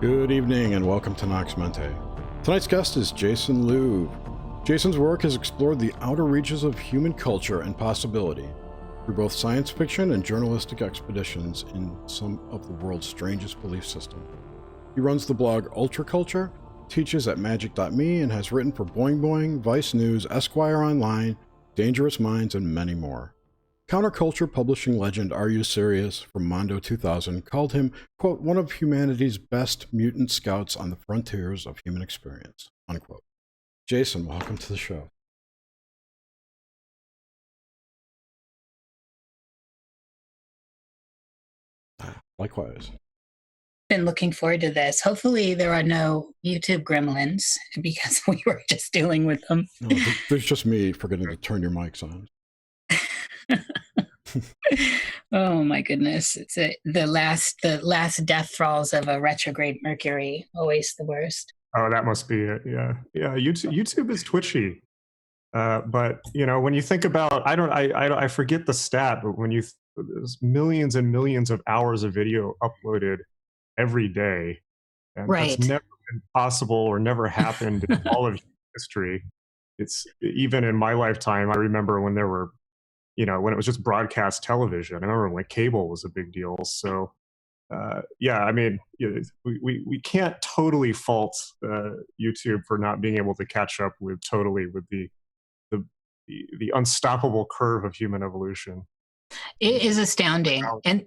Good evening and welcome to Nox Mente. Tonight's guest is Jason Louv. Jason's work has explored the outer reaches of human culture and possibility through both science fiction and journalistic expeditions in some of the world's strangest belief systems. He runs the blog Ultraculture, teaches at magic.me, and has written for Boing Boing, Vice News, Esquire Online, Dangerous Minds, and many more. Counterculture publishing legend Are You Serious from Mondo 2000 called him, quote, one of humanity's best mutant scouts on the frontiers of human experience, unquote. Jason, welcome to the show. Likewise. Been looking forward to this. Hopefully there are no YouTube gremlins because we were just dealing with them. No, there's just me forgetting to turn your mics on. Oh my goodness. It's the last death thralls of a retrograde Mercury. Always the worst. Oh, that must be it. Yeah. YouTube is twitchy. But you know, when you think about, I forget the stat, but when there's millions and millions of hours of video uploaded every day, and right. That's never been possible or never happened in all of history. It's even in my lifetime. I remember when there were, when it was just broadcast television. I remember when cable was a big deal. So, we can't totally fault YouTube for not being able to catch up with the unstoppable curve of human evolution. It is astounding. And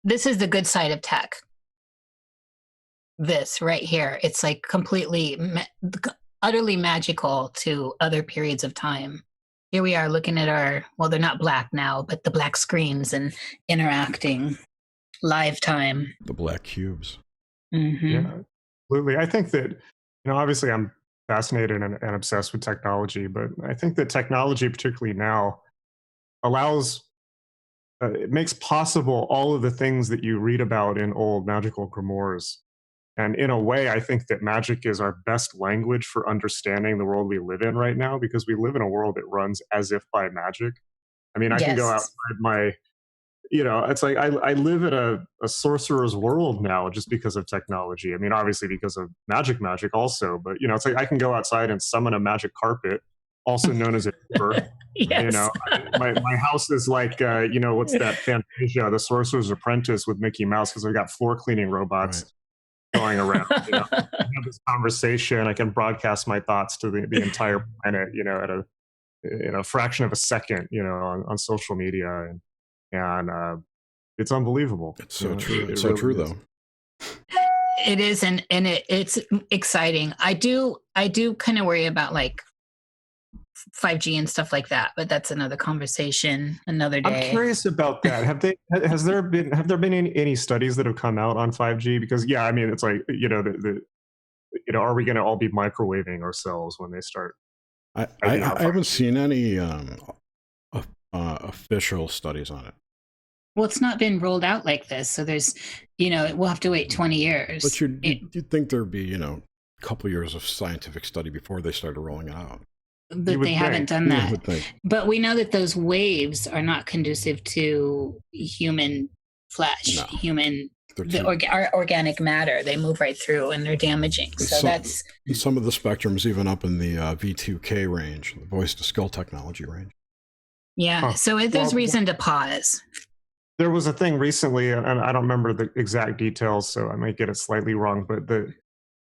this is the good side of tech. This right here, it's like completely, utterly magical to other periods of time. Here we are looking at they're not black now, but the black screens and interacting live time. The black cubes. Mm-hmm. Yeah, absolutely. I think that, obviously I'm fascinated and obsessed with technology, but I think that technology, particularly now, it makes possible all of the things that you read about in old magical grimoires. And in a way, I think that magic is our best language for understanding the world we live in right now, because we live in a world that runs as if by magic. I mean, I can go outside it's like I live in a sorcerer's world now just because of technology. I mean, obviously because of magic also, but it's like I can go outside and summon a magic carpet, also known as a Uber. Yes. My house is like, what's that Fantasia, the Sorcerer's Apprentice with Mickey Mouse, because I've got floor cleaning robots. Right. Going around, I have this conversation. I can broadcast my thoughts to the entire planet, at a fraction of a second, on social media, and it's unbelievable. It's so true. It's so true, though. It is, and it's exciting. I do kind of worry about like 5G and stuff like that, but that's another conversation another day. I'm curious about that. Have there been any studies that have come out on 5G? Because it's like, are we going to all be microwaving ourselves when they start? I haven't seen any official studies on it. Well, it's not been rolled out like this, so there's, we'll have to wait 20 years. But you'd think there'd be, a couple years of scientific study before they started rolling it out. But they haven't done that. But we know that those waves are not conducive to human flesh, our organic matter. They move right through and they're damaging. So that's some of the spectrums, even up in the V2K range, the voice to skull technology range. Yeah. So there's reason to pause. There was a thing recently, and I don't remember the exact details, so I might get it slightly wrong, but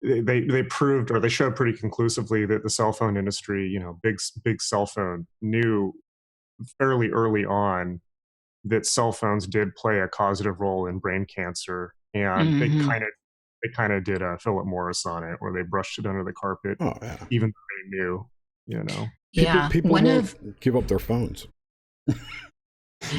they proved, or they showed pretty conclusively, that the cell phone industry, big cell phone, knew fairly early on that cell phones did play a causative role in brain cancer, and they kind of did a Philip Morris on it, where they brushed it under the carpet, even though they knew, People don't give up their phones.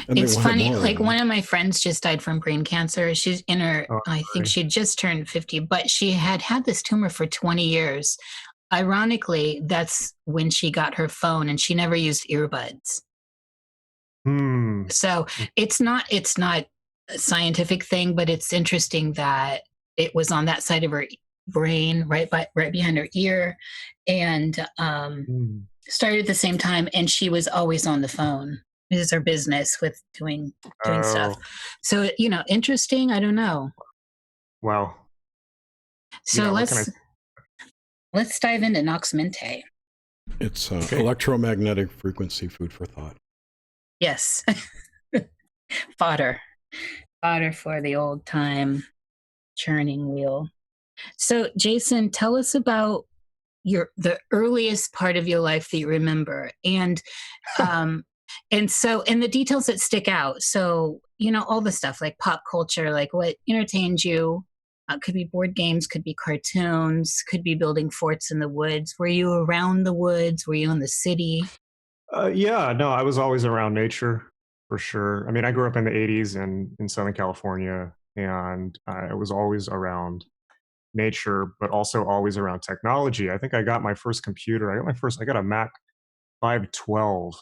It's funny, like one of my friends just died from brain cancer. She's in her, I think she just turned 50, but she had this tumor for 20 years. Ironically, that's when she got her phone, and she never used earbuds. So it's not a scientific thing, but it's interesting that it was on that side of her brain, right behind her ear, and started at the same time, and she was always on the phone. This is her business with doing stuff. So, interesting. I don't know. Wow. So what can let's dive into Nox Mente. It's Okay. electromagnetic frequency food for thought. Yes. Fodder for the old time churning wheel. So Jason, tell us about the earliest part of your life that you remember, and the details that stick out. So, all the stuff like pop culture, like what entertained you. Could be board games, could be cartoons, could be building forts in the woods. Were you around the woods? Were you in the city? Yeah, no, I was always around nature for sure. I mean, I grew up in the 80s and in Southern California, and I was always around nature, but also always around technology. I think I got my first computer. I got a Mac 512.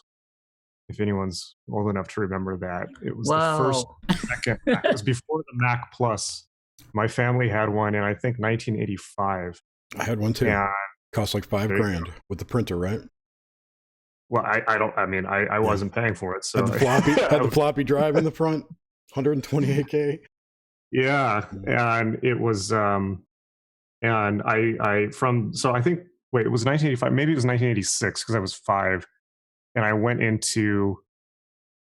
If anyone's old enough to remember that, it was the first, second. It was before the Mac Plus. My family had one in, I think, 1985. I had one too. And cost like $5,000 with the printer, right? Well, I wasn't paying for it. So had the floppy drive in the front, 128K. Yeah, and it was, and I think, it was 1985, maybe it was 1986 because I was 5, and I went into,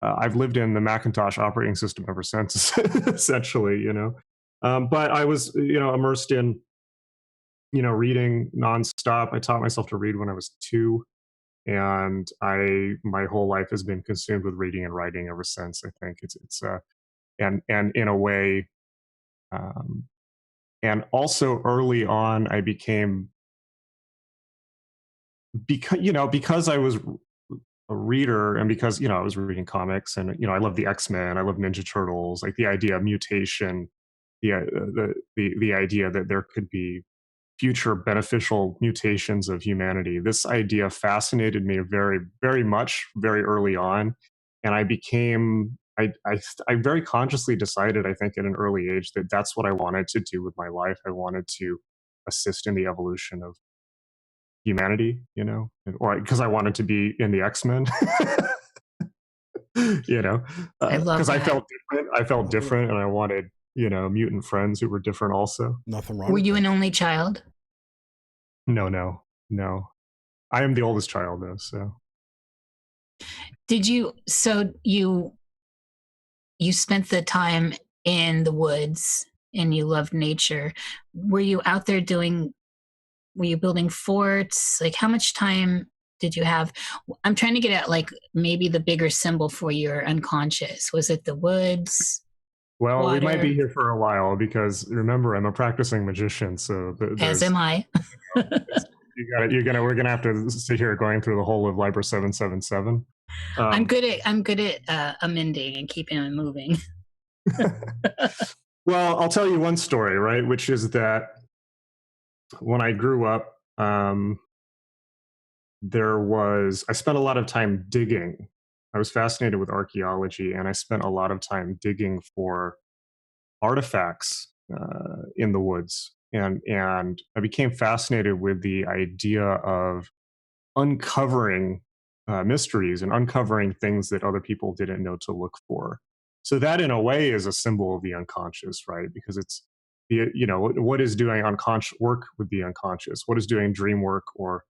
I've lived in the Macintosh operating system ever since, essentially, but I was, immersed in, reading nonstop. I taught myself to read when I was 2. And my whole life has been consumed with reading and writing ever since. I think and in a way, and also early on, I became, because I was a reader, and because I was reading comics, and I love the X-Men, I love Ninja Turtles, like the idea of mutation, the idea that there could be future beneficial mutations of humanity. This idea fascinated me very, very much, very early on. And I very consciously decided, I think at an early age, that that's what I wanted to do with my life. I wanted to assist in the evolution of humanity, or because I wanted to be in the X-Men, I love because that. I felt different, and I wanted, mutant friends who were different also. Nothing wrong. Were you an only child? No. I am the oldest child, though. So, so you spent the time in the woods and you loved nature. Were you out there were you building forts? Like, how much time did you have? I'm trying to get at, like, maybe the bigger symbol for your unconscious. Was it the woods? Well, water? We might be here for a while, because remember, I'm a practicing magician. So as am I. we're gonna have to sit here going through the whole of Liber 777. I'm good at amending and keeping it moving. Well, I'll tell you one story, right? Which is that when I grew up, I spent a lot of time digging. I was fascinated with archaeology, and I spent a lot of time digging for artifacts in the woods. And I became fascinated with the idea of uncovering mysteries and uncovering things that other people didn't know to look for. So that, in a way, is a symbol of the unconscious, right? Because it's what is doing unconscious work with the unconscious? What is doing dream work or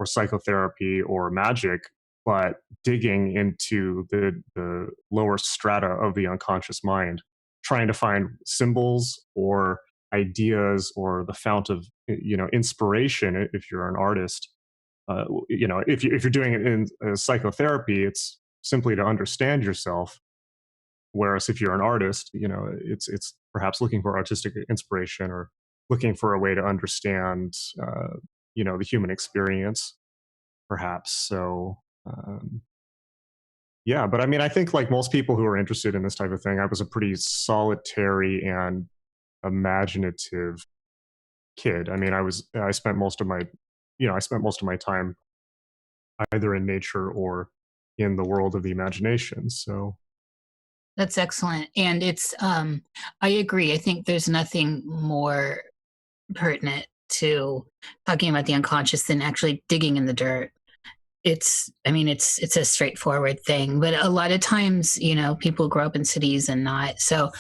psychotherapy or magic, but digging into the lower strata of the unconscious mind, trying to find symbols or ideas or the fount of inspiration. If you're an artist, if you're doing it in psychotherapy, it's simply to understand yourself. Whereas if you're an artist, it's perhaps looking for artistic inspiration or looking for a way to understand, the human experience, perhaps. So, yeah, but I mean, I think like most people who are interested in this type of thing, I was a pretty solitary and imaginative kid. I mean, I spent most of my time either in nature or in the world of the imagination. So that's excellent. And it's I agree. I think there's nothing more pertinent to talking about the unconscious than actually digging in the dirt. It's a straightforward thing, but a lot of times, people grow up in cities and not. So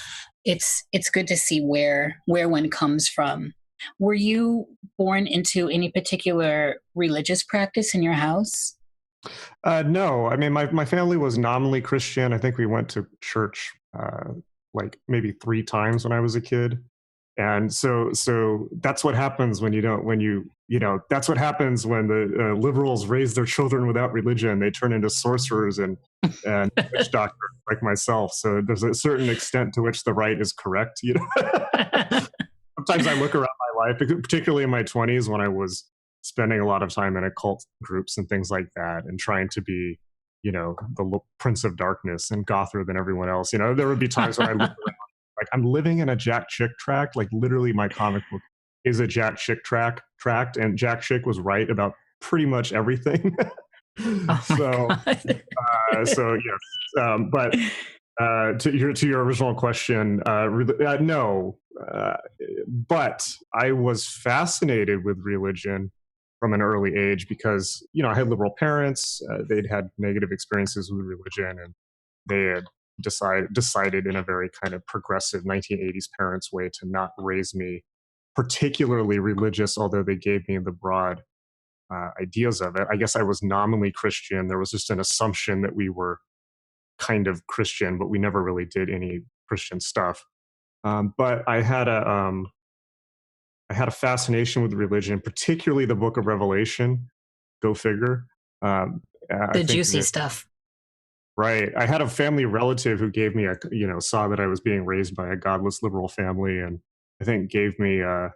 it's good to see where one comes from Were you born into any particular religious practice in your house? No, I mean, my family was nominally Christian. I think we went to church like maybe 3 times when I was a kid. And so that's what happens when you don't, when you know, that's what happens when the liberals raise their children without religion. They turn into sorcerers and witch doctors like myself. So there's a certain extent to which the right is correct, you know. Sometimes I look around my life, particularly in my 20s when I was spending a lot of time in occult groups and things like that, and trying to be, you know, the Prince of Darkness and gother than everyone else. You know, there would be times when I look around, like I'm living in a Jack Chick tract. Like literally, my comic book is a Jack Chick tract, and Jack Chick was right about pretty much everything. Oh so, my God. so yes, but to your original question, no, but I was fascinated with religion from an early age because, you know, I had liberal parents. They'd had negative experiences with religion, and they had decided in a very kind of progressive 1980s parents way to not raise me particularly religious, although they gave me the broad ideas of it. I guess I was nominally Christian. There was just an assumption that we were kind of Christian, but we never really did any Christian stuff. But I had a fascination with religion, particularly the Book of Revelation. Go figure. The juicy stuff. Right. I had a family relative who gave me saw that I was being raised by a godless liberal family, and I think gave me a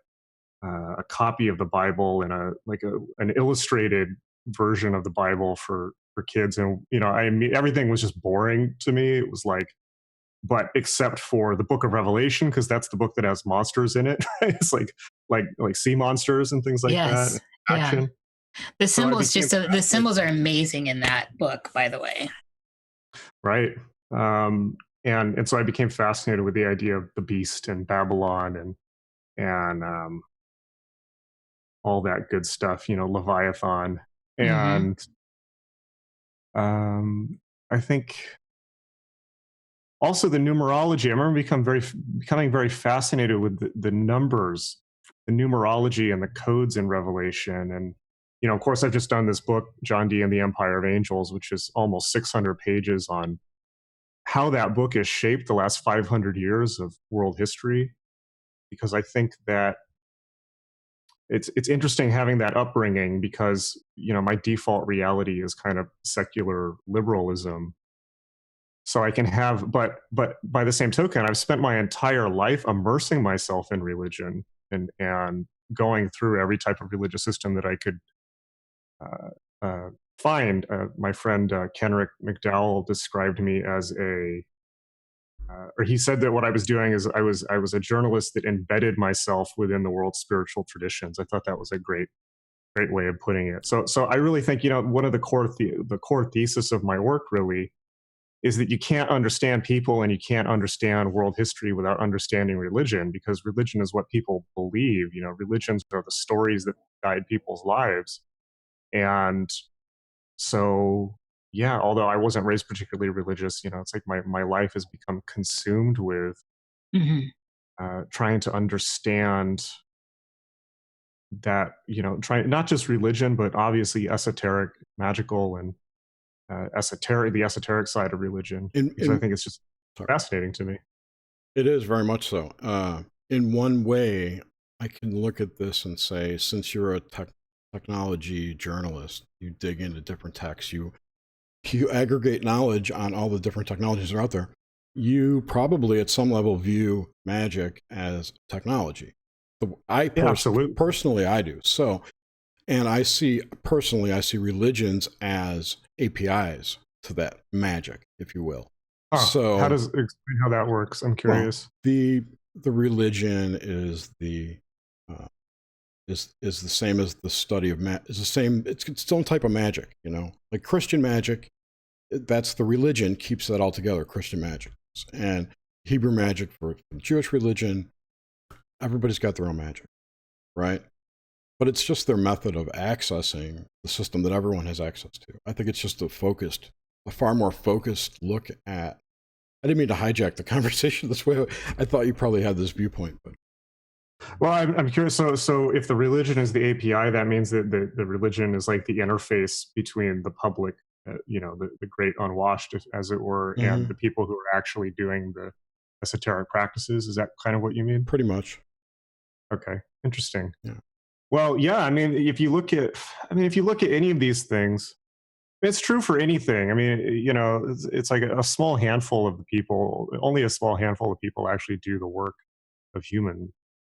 copy of the Bible and an illustrated version of the Bible for kids. And, you know, everything was just boring to me. It was like, but except for the Book of Revelation, because that's the book that has monsters in it. Right? It's like sea monsters and things like that. Action. Yeah. The symbols the symbols are amazing in that book, by the way. Right. And so I became fascinated with the idea of the beast and Babylon and all that good stuff, you know, Leviathan. And I think also the numerology. I remember becoming very fascinated with the numbers, the numerology and the codes in Revelation. And, you know, of course, I've just done this book, John Dee and the Empire of Angels, which is almost 600 pages on how that book has shaped the last 500 years of world history. Because I think that it's interesting having that upbringing, because, you know, my default reality is kind of secular liberalism. So I can have, but by the same token, I've spent my entire life immersing myself in religion and going through every type of religious system that I could find. My friend Kenrick McDowell described me as or he said that what I was doing is I was a journalist that embedded myself within the world's spiritual traditions. I thought that was a great way of putting it. So I really think, you know, one of the core thesis of my work really is that you can't understand people and you can't understand world history without understanding religion, because religion is what people believe. You know, religions are the stories that guide people's lives. And so, yeah, although I wasn't raised particularly religious, you know, it's like my life has become consumed with trying to understand that, you know, not just religion, but obviously esoteric, magical, and the esoteric side of religion. Because I think it's just fascinating to me. It is very much so. In one way, I can look at this and say, since you're a technology journalist, you dig into different texts, you aggregate knowledge on all the different technologies that are out there. You probably at some level view magic as technology. Personally, I do. So, and I see religions as APIs to that magic, if you will. So explain how that works? I'm curious. Well, the religion is the same as the study of it's the same. It's its own type of magic, you know, like Christian magic. That's the religion keeps that all together. Christian magic and Hebrew magic for Jewish religion. Everybody's got their own magic, right? But it's just their method of accessing the system that everyone has access to. I think it's just a far more focused look at. I didn't mean to hijack the conversation this way. I thought you probably had this viewpoint, but Well, I'm curious. So if the religion is the API, that means that the religion is like the interface between the public, the great unwashed, as it were, and Hmm. the people who are actually doing the esoteric practices. Is that kind of what you mean? Pretty much. Okay, interesting. Yeah. Well, yeah. I mean, if you look at any of these things, it's true for anything. I mean, it's like a small handful of the people. Only a small handful of people actually do the work of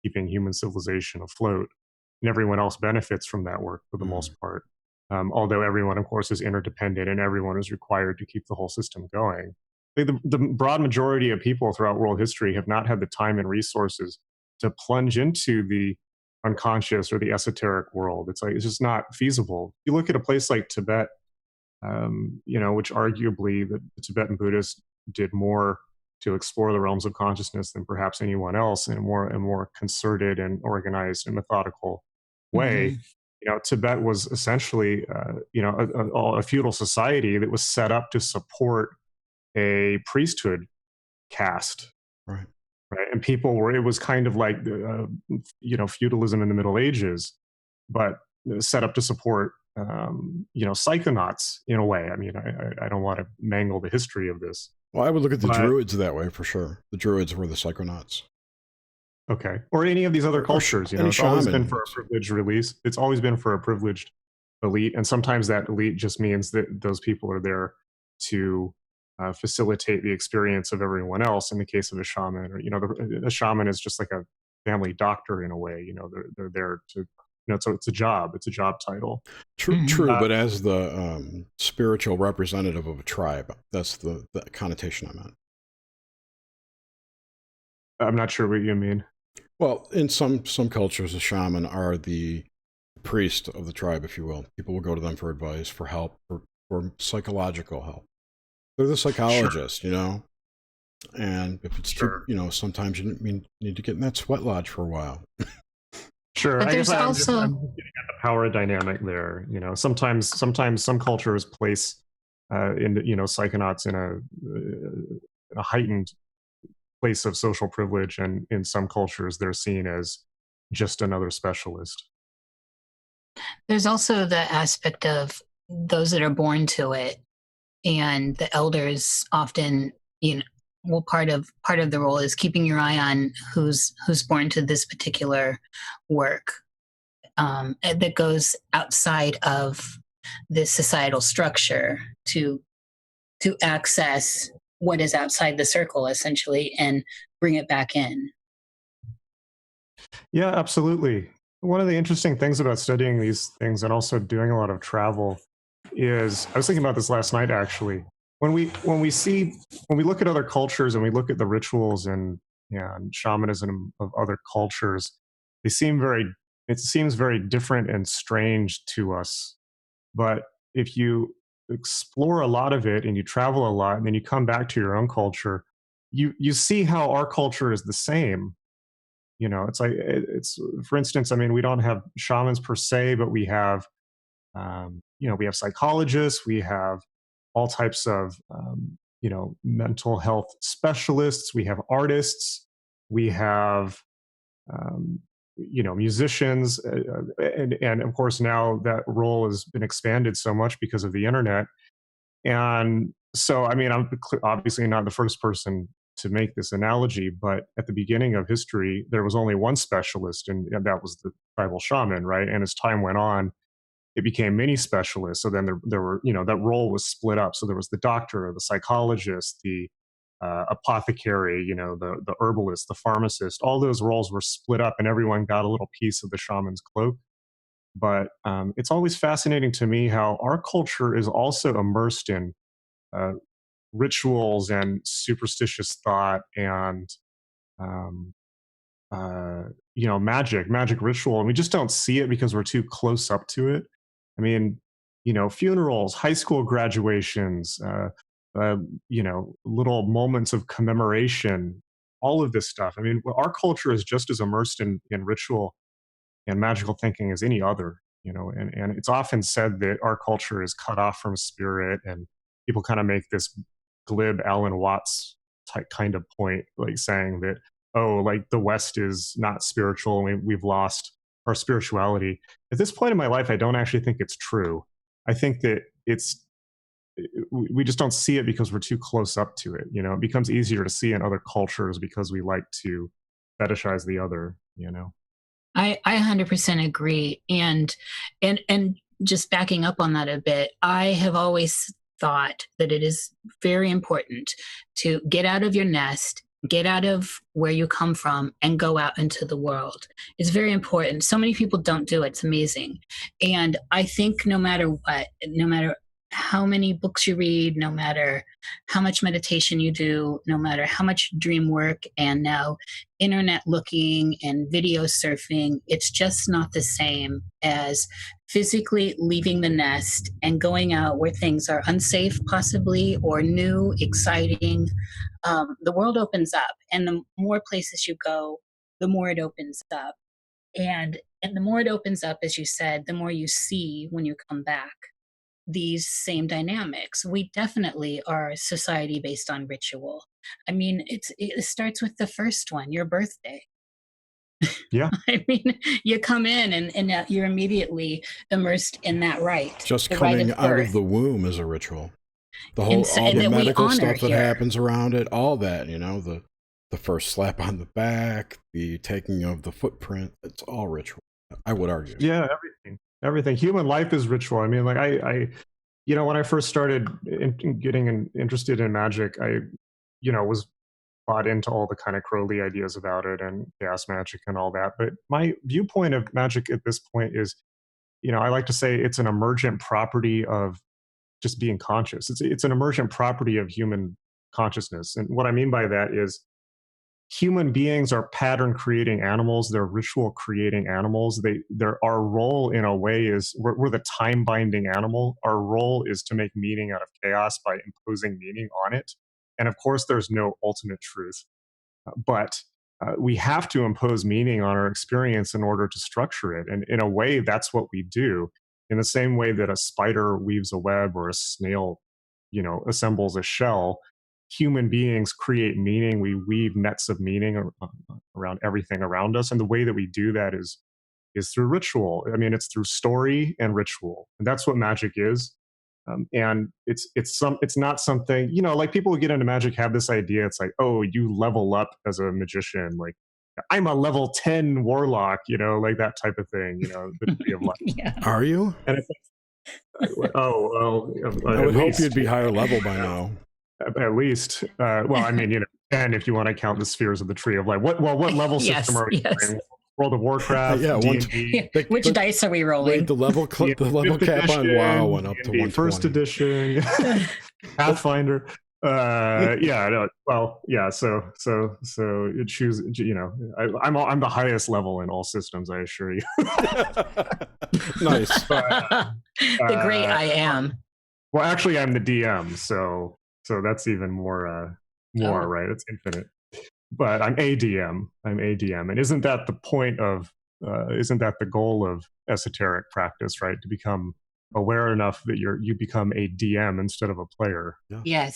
keeping human civilization afloat, and everyone else benefits from that work for the Mm. most part. Although everyone, of course, is interdependent and everyone is required to keep the whole system going. The broad majority of people throughout world history have not had the time and resources to plunge into the unconscious or the esoteric world. It's just not feasible. You look at a place like Tibet, which arguably the Tibetan Buddhists did more to explore the realms of consciousness than perhaps anyone else in a more concerted and organized and methodical way. Hmm. Tibet was essentially, a feudal society that was set up to support a priesthood caste, Right. right? And it was kind of like, feudalism in the Middle Ages, but set up to support, psychonauts in a way. I mean, I don't want to mangle the history of this, Well, I would look at the but Druids that way for sure. The Druids were the psychonauts. okay. Or any of these other cultures, Any it's always been for a shamans. privileged release. It's always been for a privileged elite. And sometimes that elite just means that those people are there to facilitate the experience of everyone else. In the case of a shaman, or, a shaman is just like a family doctor in a way, they're there to, so it's a job. It's a job title. True, Hmm. true. But as the spiritual representative of a tribe, that's the connotation I meant. I'm not sure what you mean. Well, in some cultures, the shaman are the priest of the tribe, if you will. People will go to them for advice, for help, for psychological help. They're the Sure, psychologist, And if it's too, sure, sometimes you need to get in that sweat lodge for a while. sure. But I guess there's I'm also, just getting at the power dynamic there. Sometimes some cultures place psychonauts in a heightened place of social privilege, and in some cultures they're seen as just another specialist. there's also the aspect of those that are born to it, and the elders often, well, part of the role is keeping your eye on who's born to this particular work, that goes outside of this societal structure to access what is outside the circle essentially and bring it back in. Yeah, absolutely. One of the interesting things about studying these things and also doing a lot of travel is, I was thinking about this last night actually. When we look at other cultures and we look at the rituals and shamanism of other cultures, they seem very it seems very different and strange to us. But if you explore a lot of it and you travel a lot and then you come back to your own culture, you see how our culture is the same. It's like it's for instance, I mean, we don't have shamans per se, but we have we have psychologists, we have all types of mental health specialists, we have artists, we have um, musicians, and of course now that role has been expanded so much because of the internet. And so, I mean, I'm obviously not the first person to make this analogy, but at the beginning of history, there was only one specialist, and that was the tribal shaman, right? And as time went on, it became many specialists. So then there were, that role was split up. So there was the doctor, the psychologist, the apothecary, the herbalist, the pharmacist. All those roles were split up, and everyone got a little piece of the shaman's cloak. But it's always fascinating to me how our culture is also immersed in uh, rituals and superstitious thought and um, magic ritual, and we just don't see it because we're too close up to it. I mean, funerals, high school graduations, little moments of commemoration, all of this stuff. I mean, our culture is just as immersed in ritual and magical thinking as any other. And it's often said that our culture is cut off from spirit, and people kind of make this glib Alan Watts type kind of point, like saying that, oh, like the West is not spiritual and we've lost our spirituality. At this point in my life, I don't actually think it's true. I think that we just don't see it because we're too close up to it. You know, it becomes easier to see in other cultures because we like to fetishize the other, you know. I 100% agree. And just backing up on that a bit, I have always thought that it is very important to get out of your nest, get out of where you come from, and go out into the world. It's very important. So many people don't do it. It's amazing. And I think no matter what, no matter how many books you read, no matter how much meditation you do, no matter how much dream work and now internet looking and video surfing, it's just not the same as physically leaving the nest and going out where things are unsafe, possibly, or new, exciting. The world opens up, and the more places you go, the more it opens up. And the more it opens up, as you said, the more you see when you come back these same dynamics. We definitely are a society based on ritual. I mean, it starts with the first one, your birthday. Yeah. I mean, you come in and you're immediately immersed in that rite. Just the coming rite of out birth. of the womb is a ritual. The whole, so, all the that medical we honor stuff that here. happens around it, all that, you know, the first slap on the back, the taking of the footprint, it's all ritual, I would argue. Yeah, everything. Human life is ritual. I mean, like I you know, when I first started getting interested in magic, I, you know, was bought into all the kind of Crowley ideas about it and gas magic and all that. But my viewpoint of magic at this point is, you know, I like to say it's an emergent property of just being conscious. It's an emergent property of human consciousness. And what I mean by that is human beings are pattern creating animals. They're ritual creating animals. Our role in a way is we're the time binding animal. Our role is to make meaning out of chaos by imposing meaning on it. And of course, there's no ultimate truth, but we have to impose meaning on our experience in order to structure it. And in a way, that's what we do. In the same way that a spider weaves a web or a snail, you know, assembles a shell, human beings create meaning. We weave nets of meaning around everything around us. And the way that we do that is through ritual. I mean, it's through story and ritual. And that's what magic is. And it's not something, you know, like people who get into magic have this idea. It's like, oh, you level up as a magician. Like, I'm a level 10 warlock, you know, like that type of thing, you know, the tree of life. Yeah. Are you? And oh, well, I would hope you'd be higher level by now. At least, well, I mean, you know, and if you want to count the spheres of the tree of life, what level system are we playing? World of Warcraft, D&D. Which dice are we rolling? Wait, the level cap on WoW went up to 120. First edition, Pathfinder. Yeah, no, well, yeah. So you choose. You know, I'm the highest level in all systems. I assure you. Nice. The great I am. Well, actually, I'm the DM, so that's even more, right? It's infinite. But I'm a DM. And isn't that the point of? Isn't that the goal of esoteric practice, right? To become aware enough that you become a DM instead of a player. Yeah.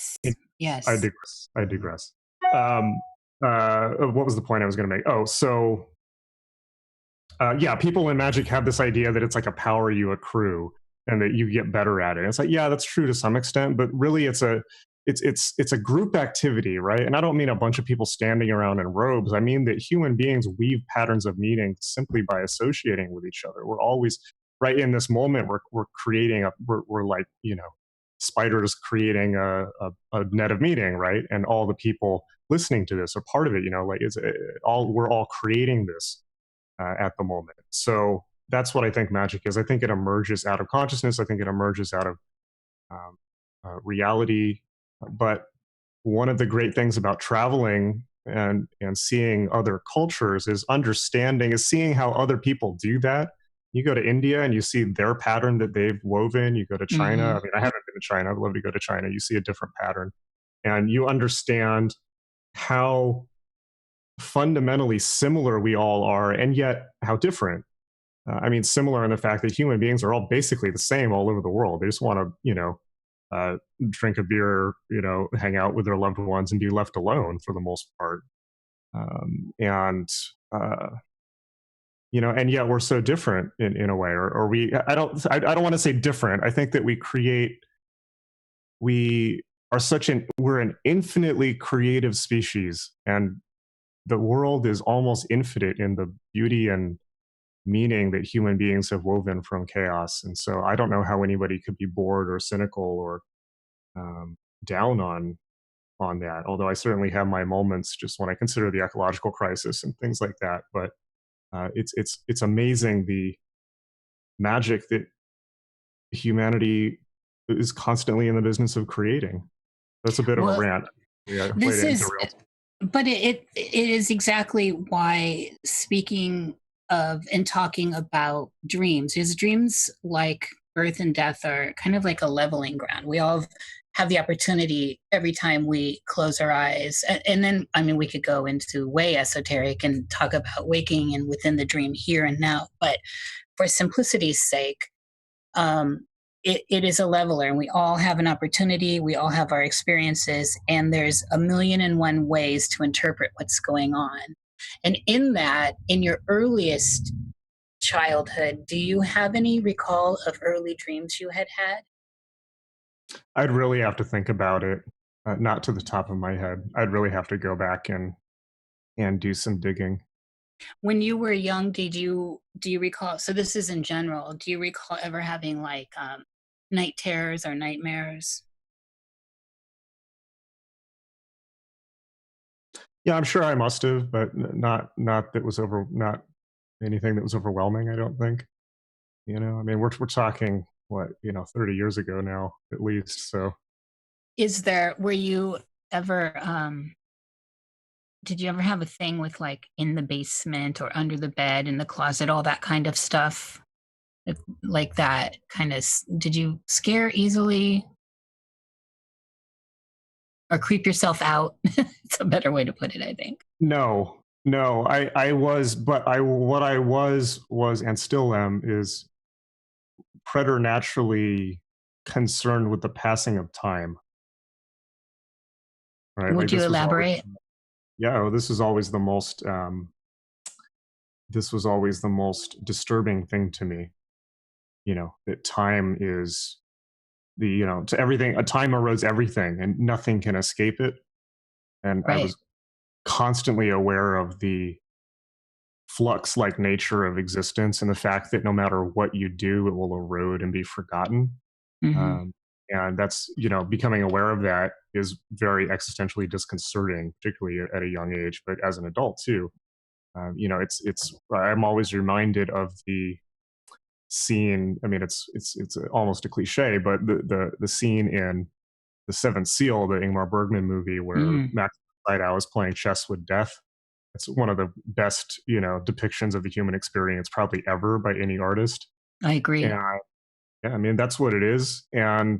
Yes. I digress. What was the point I was going to make? Oh, so yeah, people in magic have this idea that it's like a power you accrue and that you get better at it. It's like, yeah, that's true to some extent, but really it's a group activity, right? And I don't mean a bunch of people standing around in robes. I mean that human beings weave patterns of meaning simply by associating with each other. We're always right in this moment. We're creating we're like, you know, spiders creating a net of meaning, right? And all the people listening to this are part of it. You know, like we're all creating this at the moment. So that's what I think magic is. I think it emerges out of consciousness. I think it emerges out of reality. But one of the great things about traveling and seeing other cultures is seeing how other people do that. You go to India and you see their pattern that they've woven. You go to China. I mean, I haven't been to China. I'd love to go to China. You see a different pattern. And you understand how fundamentally similar we all are, and yet how different. I mean, similar in the fact that human beings are all basically the same all over the world. They just want to, you know, drink a beer, you know, hang out with their loved ones and be left alone for the most part. and you know, and yet we're so different in a way, or we. I don't want to say different. I think that we're an infinitely creative species, and the world is almost infinite in the beauty and meaning that human beings have woven from chaos. And so I don't know how anybody could be bored or cynical or down on that, although I certainly have my moments just when I consider the ecological crisis and things like that. But it's amazing the magic that humanity is constantly in the business of creating. That's a bit of a rant. Yeah, this is, but it is exactly why, speaking of and talking about dreams, is dreams like birth and death are kind of like a leveling ground. We all have the opportunity every time we close our eyes. And then, I mean, we could go into way esoteric and talk about waking and within the dream here and now. But for simplicity's sake, it is a leveler, and we all have an opportunity. We all have our experiences, and there's 1,000,001 ways to interpret what's going on. And in that, in your earliest childhood, do you have any recall of early dreams you had had? I'd really have to think about it. Not to the top of my head. I'd really have to go back and do some digging. When you were young, do you recall? So this is in general. Do you recall ever having like night terrors or nightmares? Yeah, I'm sure I must have, but not anything that was overwhelming. I don't think. You know, I mean, we're talking what, 30 years ago now, at least. So, Were you ever did you ever have a thing with like in the basement or under the bed, in the closet, all that kind of stuff? Like that kind of, did you scare easily or creep yourself out? It's a better way to put it, I think. No, I was, but what I was and still am is preternaturally concerned with the passing of time. Right? Would you elaborate? This was always the most disturbing thing to me. That time is to everything. A time erodes everything, and nothing can escape it. And right. I was constantly aware of the flux-like nature of existence, and the fact that no matter what you do, it will erode and be forgotten. Mm-hmm. And that's, becoming aware of that is very existentially disconcerting, particularly at a young age, but as an adult too. I'm always reminded of the scene. I mean, it's almost a cliche, but the scene in The Seventh Seal, the Ingmar Bergman movie, where Max Sydow is playing chess with death. It's one of the best, depictions of the human experience probably ever by any artist. I agree. And I mean, that's what it is. And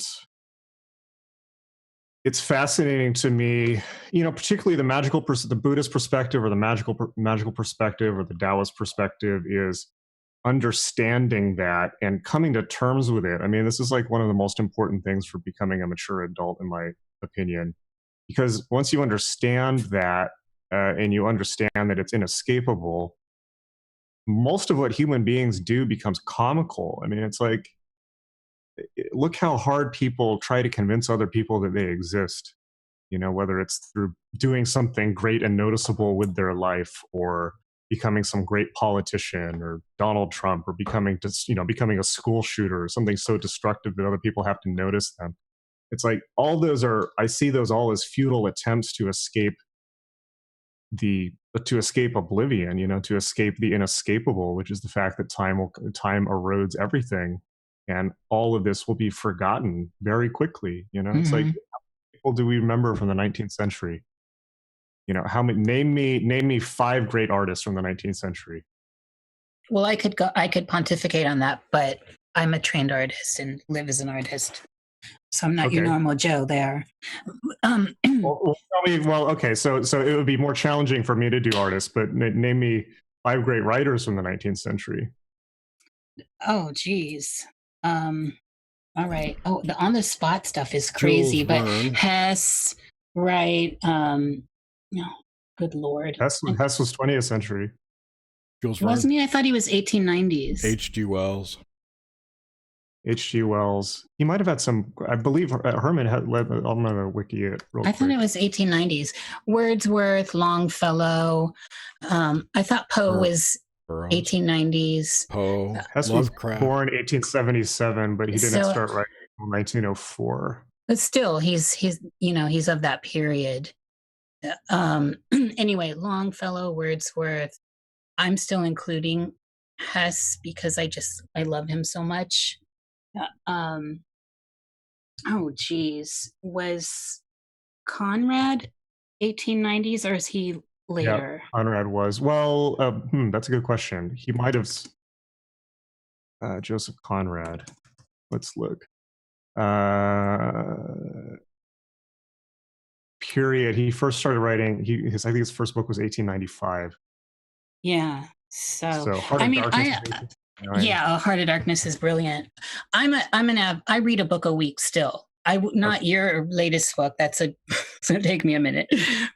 it's fascinating to me, particularly the Buddhist perspective, or the magical perspective, or the Taoist perspective, is understanding that and coming to terms with it. I mean, this is like one of the most important things for becoming a mature adult, in my opinion, because once you understand that, and you understand that it's inescapable, most of what human beings do becomes comical. I mean, it's like, look how hard people try to convince other people that they exist, whether it's through doing something great and noticeable with their life, or becoming some great politician, or Donald Trump, or becoming a school shooter, or something so destructive that other people have to notice them. It's like I see those all as futile attempts to escape oblivion, to escape the inescapable, which is the fact that time erodes everything. And all of this will be forgotten very quickly. It's like, how many people do we remember from the 19th century? How many? Name me 5 great artists from the 19th century. Well, I could pontificate on that, but I'm a trained artist and live as an artist, so I'm not your normal Joe there. Okay. So it would be more challenging for me to do artists, but name me 5 great writers from the 19th century. Oh, geez. All right. Oh, the on the spot stuff is crazy, but Hess, right? No, Good Lord. Hess was 20th century. Jules Verne. Wasn't he? I thought he was 1890s. H.G. Wells. H.G. Wells. He might have had some, I believe Herman had, I'm going to wiki it real quick. I thought it was 1890s. Wordsworth, Longfellow. I thought Poe was 1890s. Poe. Hess was born 1877, but he didn't start writing until 1904. But still, he's of that period. Anyway, Longfellow, Wordsworth. I'm still including Hess because I love him so much. Oh geez, was Conrad 1890s or is he later? Yeah, Conrad was. Well, that's a good question. He might have. Joseph Conrad. Let's look. Period. He first started writing. I think his first book was 1895. Yeah. So Heart of Darkness. Heart of Darkness is brilliant. I read a book a week still. Not your latest book. It's gonna take me a minute,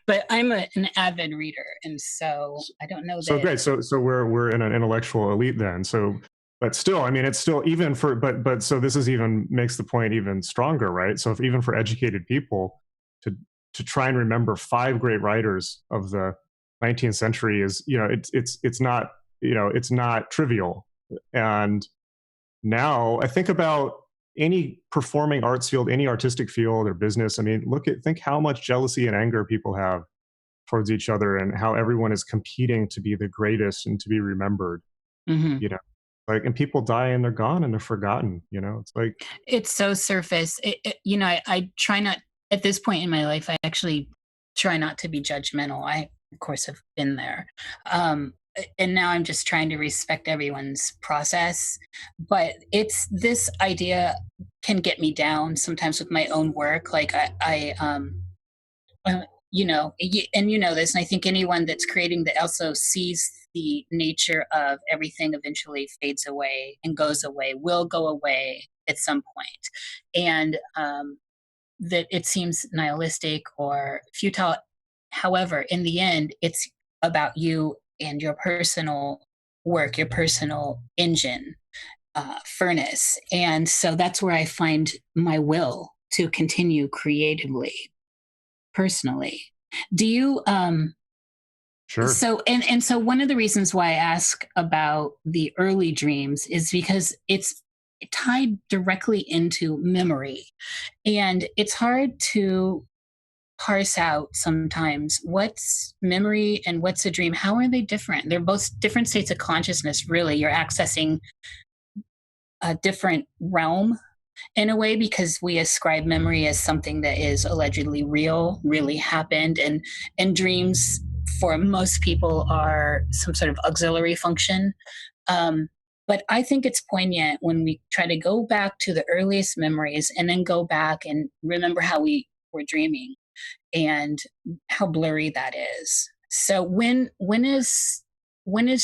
but I'm an avid reader, and so I don't know. So great. So we're in an intellectual elite then. So, but still, I mean, it's still even for but so this is even makes the point even stronger, right? So if even for educated people to try and remember 5 great writers of the 19th century is, it's not, it's not trivial. And now I think about any performing arts field, any artistic field or business. I mean, think how much jealousy and anger people have towards each other and how everyone is competing to be the greatest and to be remembered, Mm-hmm. And people die and they're gone and they're forgotten, it's like. It's so surface. I try not, at this point in my life, I actually try not to be judgmental. I, of course, have been there. And now I'm just trying to respect everyone's process. But it's this idea can get me down sometimes with my own work. Like and you know this, and I think anyone that's creating that also sees the nature of everything eventually fades away and goes away, will go away at some point. And that it seems nihilistic or futile. However, in the end, it's about you and your personal work, your personal engine, furnace. And so that's where I find my will to continue creatively, personally. Do you, Sure. So, and so one of the reasons why I ask about the early dreams is because it's tied directly into memory. And it's hard to parse out sometimes what's memory and what's a dream. How are they different? They're both different states of consciousness, really. You're accessing a different realm in a way because we ascribe memory as something that is allegedly real, really happened, and dreams for most people are some sort of auxiliary function. But I think it's poignant when we try to go back to the earliest memories and then go back and remember how we were dreaming and how blurry that is. So when is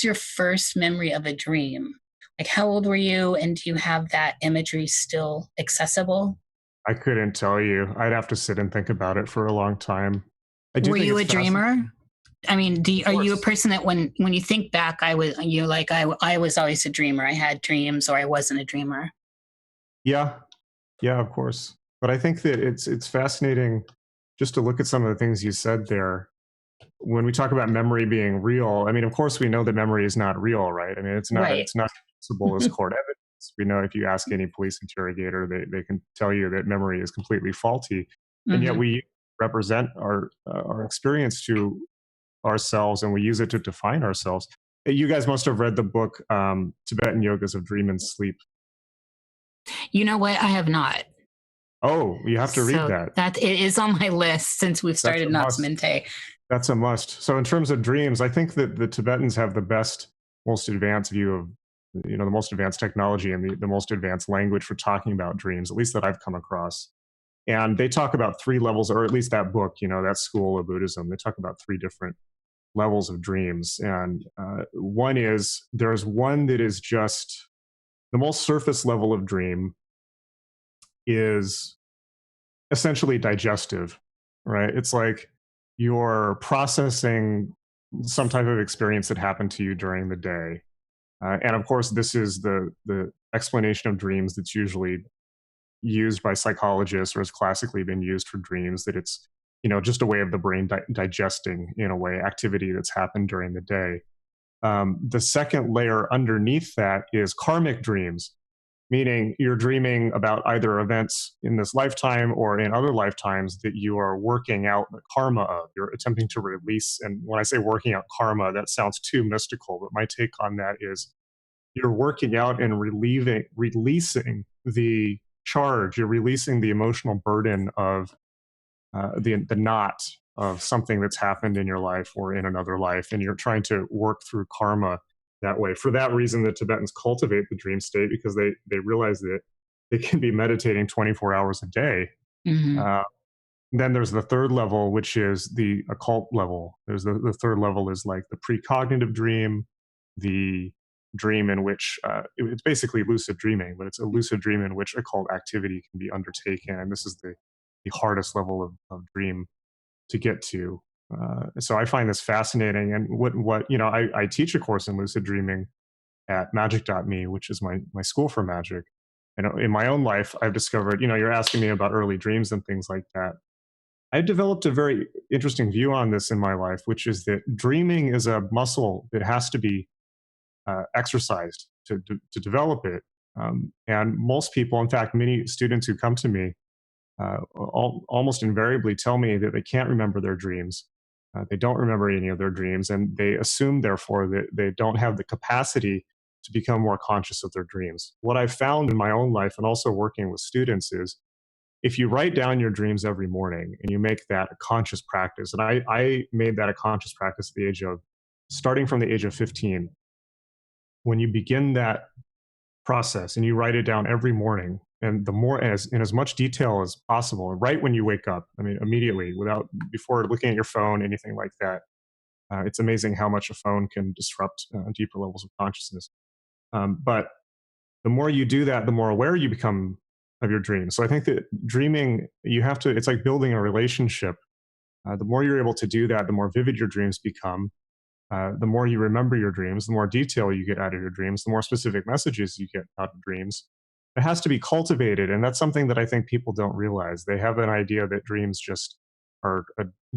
your first memory of a dream? Like, how old were you, and do you have that imagery still accessible? I couldn't tell you. I'd have to sit and think about it for a long time. Were you a dreamer? I mean, are you a person that when you think back, I was always a dreamer. I had dreams, or I wasn't a dreamer. Yeah, of course. But I think that it's fascinating just to look at some of the things you said there. When we talk about memory being real, I mean, of course, we know that memory is not real, right? I mean, it's not possible as court evidence. We know if you ask any police interrogator, they can tell you that memory is completely faulty, and yet we represent our experience to ourselves, and we use it to define ourselves. You guys must have read the book Tibetan Yogas of Dream and Sleep. You know what? I have not. Oh, you have to read that. That it is on my list since we've started Nox Mente. That's a must. So in terms of dreams, I think that the Tibetans have the best, most advanced view of, the most advanced technology and the most advanced language for talking about dreams, at least that I've come across. And they talk about 3 levels, or at least that book, that school of Buddhism, they talk about 3 different levels of dreams. And there's one that is just the most surface level of dream is essentially digestive, right? It's like you're processing some type of experience that happened to you during the day. And of course, this is the explanation of dreams that's usually used by psychologists, or has classically been used for dreams, that it's, just a way of the brain digesting, in a way, activity that's happened during the day. The second layer underneath that is karmic dreams, meaning you're dreaming about either events in this lifetime or in other lifetimes that you are working out the karma of. You're attempting to release. And when I say working out karma, that sounds too mystical, but my take on that is you're working out and releasing the charge. You're releasing the emotional burden of the knot of something that's happened in your life or in another life, and you're trying to work through karma that way. For that reason, the Tibetans cultivate the dream state, because they realize that they can be meditating 24 hours a day. Mm-hmm. Then there's the third level, which is the occult level. There's the third level is like the precognitive dream, the dream in which it's basically lucid dreaming, but it's a lucid dream in which occult activity can be undertaken. And this is the hardest level of dream to get to. So I find this fascinating. And what I teach a course in lucid dreaming at magic.me, which is my school for magic. And in my own life, I've discovered, you're asking me about early dreams and things like that. I've developed a very interesting view on this in my life, which is that dreaming is a muscle that has to be exercised to develop it. And most people, in fact, many students who come to me, almost invariably tell me that they can't remember their dreams. They don't remember any of their dreams, and they assume, therefore, that they don't have the capacity to become more conscious of their dreams. What I've found in my own life, and also working with students, is if you write down your dreams every morning and you make that a conscious practice, and I made that a conscious practice at starting from the age of 15. When you begin that process and you write it down every morning, and in as much detail as possible, right when you wake up, immediately, before looking at your phone, anything like that. It's amazing how much a phone can disrupt deeper levels of consciousness. But the more you do that, the more aware you become of your dreams. So I think that dreaming, it's like building a relationship. The more you're able to do that, the more vivid your dreams become. The more you remember your dreams, the more detail you get out of your dreams, the more specific messages you get out of dreams. It has to be cultivated, and that's something that I think people don't realize. They have an idea that dreams just are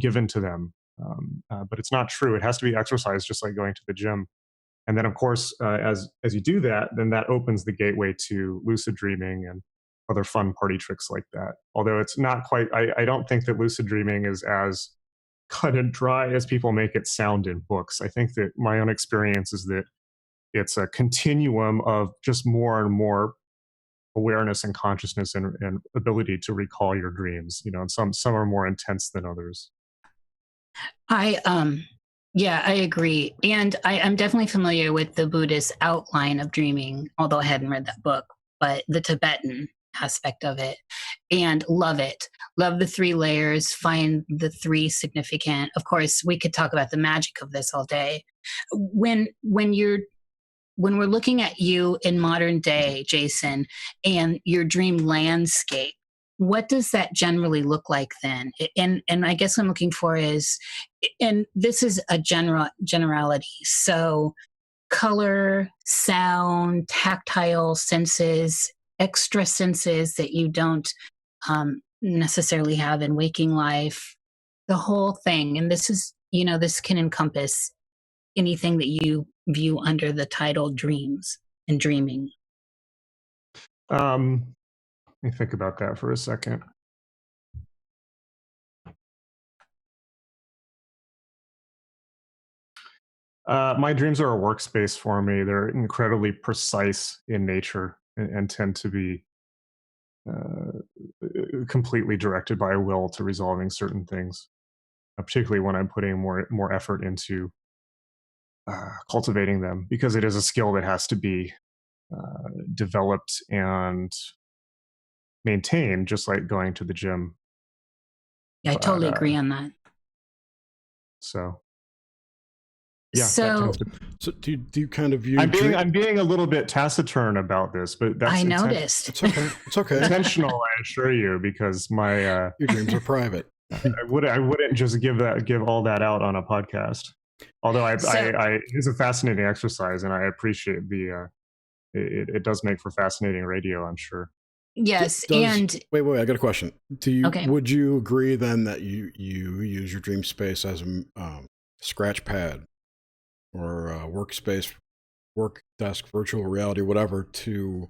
given to them, but it's not true. It has to be exercised, just like going to the gym. And then, of course, as you do that, then that opens the gateway to lucid dreaming and other fun party tricks like that. Although it's not quite, I don't think that lucid dreaming is as cut and dry as people make it sound in books. I think that my own experience is that it's a continuum of just more and more awareness and consciousness and ability to recall your dreams. And some are more intense than others. I agree. And I'm definitely familiar with the Buddhist outline of dreaming, although I hadn't read that book, but the Tibetan aspect of it, and love it. Love the 3 layers, find the 3 significant. Of course, we could talk about the magic of this all day. When we're looking at you in modern day, Jason, and your dream landscape, what does that generally look like then? And I guess what I'm looking for is, and this is a generality, so color, sound, tactile senses, extra senses that you don't necessarily have in waking life, the whole thing. And this is, this can encompass anything that you view under the title dreams and dreaming. Let me think about that for a second. My dreams are a workspace for me. They're incredibly precise in nature and tend to be completely directed by a will to resolving certain things, particularly when I'm putting more effort into cultivating them, because it is a skill that has to be developed and maintained, just like going to the gym. Yeah, I totally agree on that. So So do you kind of view? I'm being a little bit taciturn about this, but that's I noticed. It's okay. It's okay. Intentional, I assure you, because my your dreams are private. I wouldn't just give all that out on a podcast. Although it's a fascinating exercise, and I appreciate the it does make for fascinating radio, I'm sure. Yes, wait, I got a question. Okay. Would you agree then that you use your dream space as a scratch pad or a workspace, work desk, virtual reality, whatever, to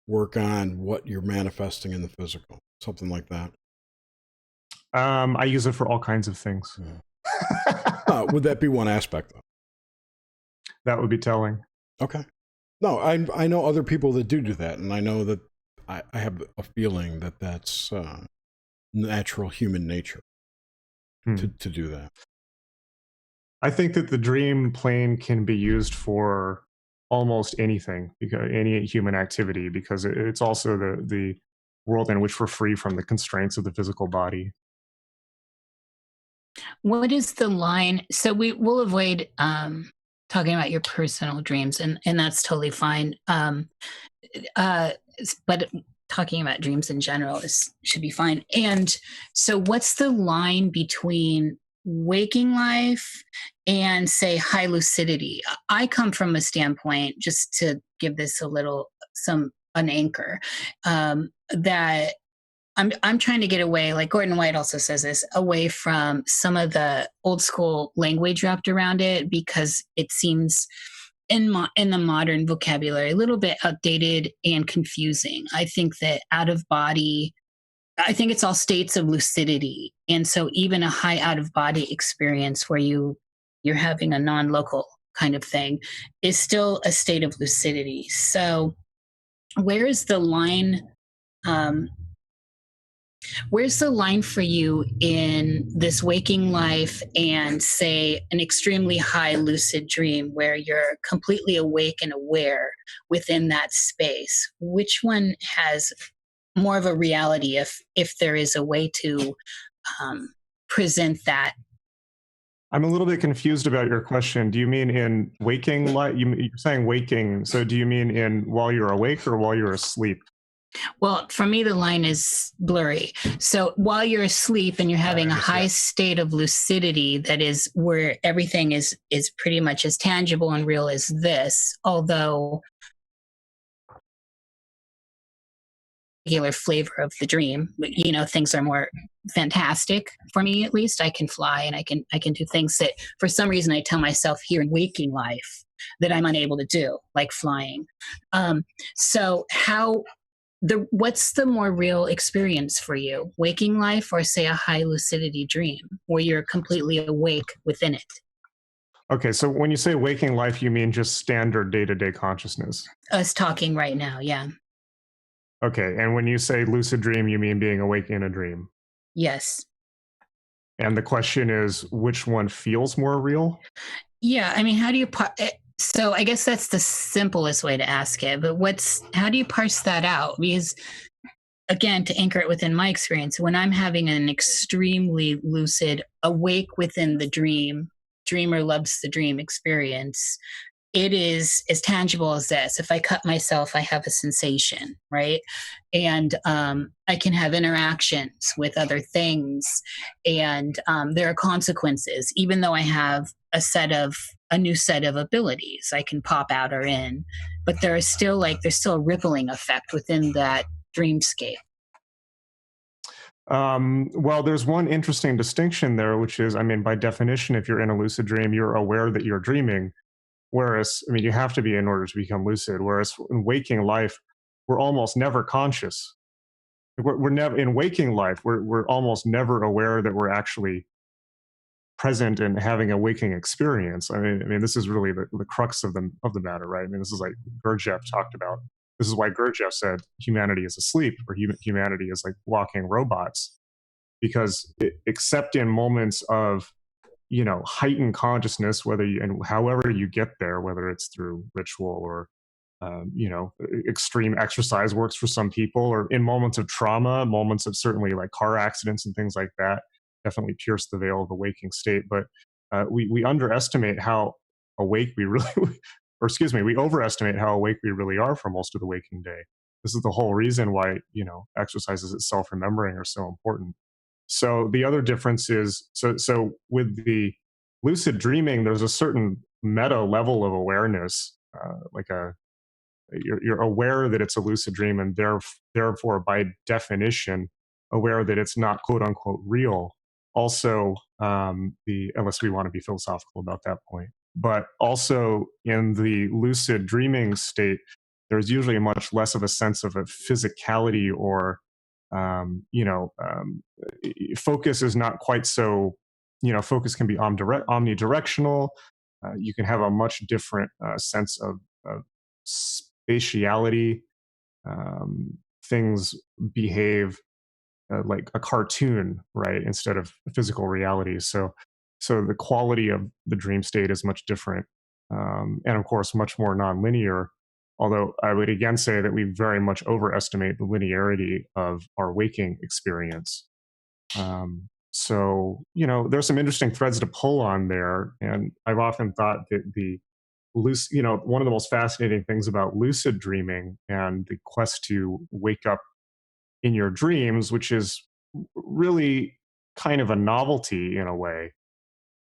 work on what you're manifesting in the physical, something like that? I use it for all kinds of things. Yeah. Would that be one aspect, though? That would be telling. Okay. No, I know other people that do that, and I know that I have a feeling that that's natural human nature to do that. I think that the dream plane can be used for almost anything, because any human activity, because it's also the world in which we're free from the constraints of the physical body. What is the line? So we'll avoid talking about your personal dreams, and that's totally fine. But talking about dreams in general should be fine. And so what's the line between waking life and, say, high lucidity? I come from a standpoint, just to give this a little an anchor, that I'm trying to get away, like Gordon White also says this, away from some of the old school language wrapped around it, because it seems in the modern vocabulary a little bit outdated and confusing. I think that out of body, I think it's all states of lucidity. And so even a high out of body experience where you're having a non-local kind of thing is still a state of lucidity. So where is the line? Where's the line for you in this waking life and, say, an extremely high lucid dream where you're completely awake and aware within that space? Which one has more of a reality, if there is a way to present that? I'm a little bit confused about your question. Do you mean in waking life? You're saying waking, so do you mean in while you're awake or while you're asleep? Well, for me, the line is blurry. So while you're asleep and you're having a high state of lucidity, that is where everything is pretty much as tangible and real as this, although regular flavor of the dream, things are more fantastic for me. At least I can fly, and I can do things that for some reason I tell myself here in waking life that I'm unable to do, like flying. So what's the more real experience for you, waking life or, say, a high lucidity dream where you're completely awake within it? Okay, so when you say waking life, you mean just standard day-to-day consciousness? Us talking right now, yeah. Okay, and when you say lucid dream, you mean being awake in a dream? Yes. And the question is, which one feels more real? Yeah, I mean, how do you... So I guess that's the simplest way to ask it, but how do you parse that out? Because, again, to anchor it within my experience, when I'm having an extremely lucid, awake within the dreamer loves the dream experience, it is as tangible as this. If I cut myself, I have a sensation, right? And I can have interactions with other things, and there are consequences, even though I have a new set of abilities I can pop out or in, but there's still a rippling effect within that dreamscape. Well, there's one interesting distinction there, which is, I mean, by definition, if you're in a lucid dream, you're aware that you're dreaming. Whereas, I mean, you have to be in order to become lucid. Whereas in waking life, we're almost never conscious. We're never in waking life. We're almost never aware that we're actually present and having a waking experience. I mean, this is really the crux of the matter, right? I mean, this is like Gurdjieff talked about. This is why Gurdjieff said humanity is asleep, or humanity is like walking robots, because except in moments of heightened consciousness, however you get there, whether it's through ritual or extreme exercise works for some people, or in moments of trauma, moments of certainly like car accidents and things like that, definitely pierce the veil of the waking state. But we underestimate how awake we really, or excuse me, we overestimate how awake we really are for most of the waking day. This is the whole reason why exercises at self-remembering are so important. So the other difference is, so with the lucid dreaming, there's a certain meta level of awareness, you're aware that it's a lucid dream, and therefore, by definition, aware that it's not quote unquote real. Also, unless we want to be philosophical about that point, but also in the lucid dreaming state, there's usually much less of a sense of a physicality, or focus is not quite so. Focus can be omnidirectional. You can have a much different sense of spatiality. Things behave like a cartoon, right, instead of physical reality. So the quality of the dream state is much different, and of course much more nonlinear. Although I would again say that we very much overestimate the linearity of our waking experience. So there's some interesting threads to pull on there, and I've often thought that one of the most fascinating things about lucid dreaming and the quest to wake up in your dreams, which is really kind of a novelty in a way,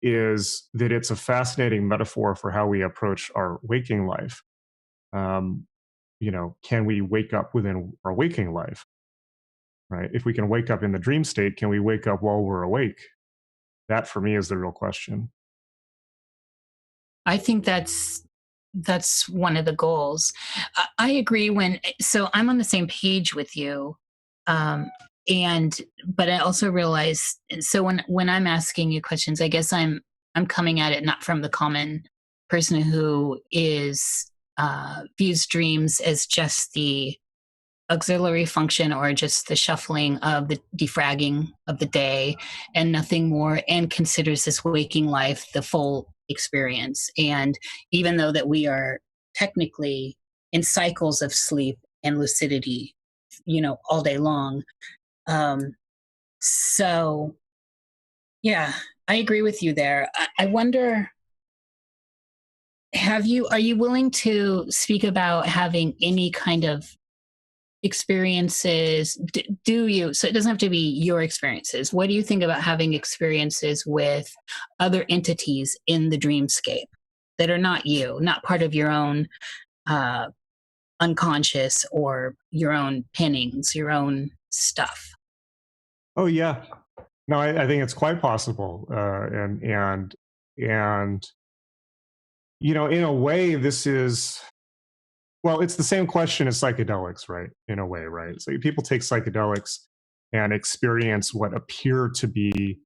is that it's a fascinating metaphor for how we approach our waking life. Can we wake up within our waking life? Right? If we can wake up in the dream state, can we wake up while we're awake? That, for me, is the real question. I think that's one of the goals. I agree. So I'm on the same page with you, but I also realize, so when I'm asking you questions, I guess I'm coming at it not from the common person who views dreams as just the auxiliary function, or just the shuffling of the defragging of the day and nothing more, and considers this waking life the full experience. And even though that we are technically in cycles of sleep and lucidity, all day long. So yeah, I agree with you there. I wonder, are you willing to speak about having any kind of experiences? Do you? So it doesn't have to be your experiences. What do you think about having experiences with other entities in the dreamscape that are not you, not part of your own unconscious or your own pinnings, your own stuff? Oh yeah, no, I think it's quite possible, and in a way, this is. Well, it's the same question as psychedelics, right? In a way, right? So people take psychedelics and experience what appear to be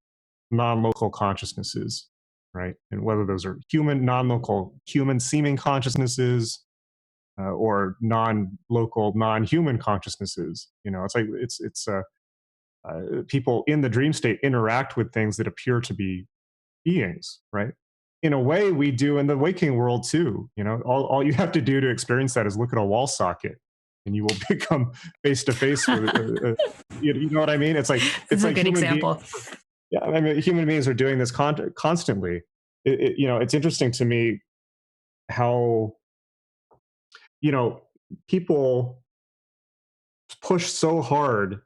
non-local consciousnesses, right? And whether those are non-local, human-seeming consciousnesses, or non-local, non-human consciousnesses. It's like people in the dream state interact with things that appear to be beings, right? In a way, we do in the waking world too. All you have to do to experience that is look at a wall socket, and you will become face to face with. You know what I mean? It's like a good example. Yeah, I mean, human beings are doing this constantly. It's interesting to me how people push so hard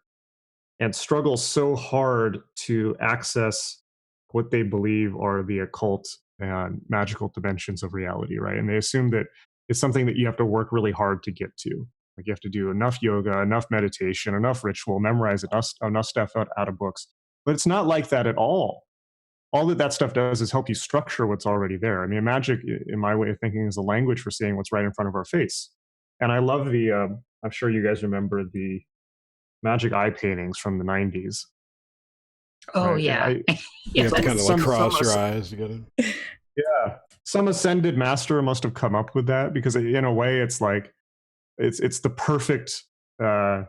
and struggle so hard to access what they believe are the occult and magical dimensions of reality, right? And they assume that it's something that you have to work really hard to get to. Like you have to do enough yoga, enough meditation, enough ritual, memorize enough stuff out of books. But it's not like that at all. All that stuff does is help you structure what's already there. I mean, magic, in my way of thinking, is a language for seeing what's right in front of our face. And I love I'm sure you guys remember the magic eye paintings from the 90s. Oh, right? Yeah. You have to kind of like cross your eyes to get it. Yeah. Some ascended master must have come up with that, because in a way it's like, it's the perfect, it's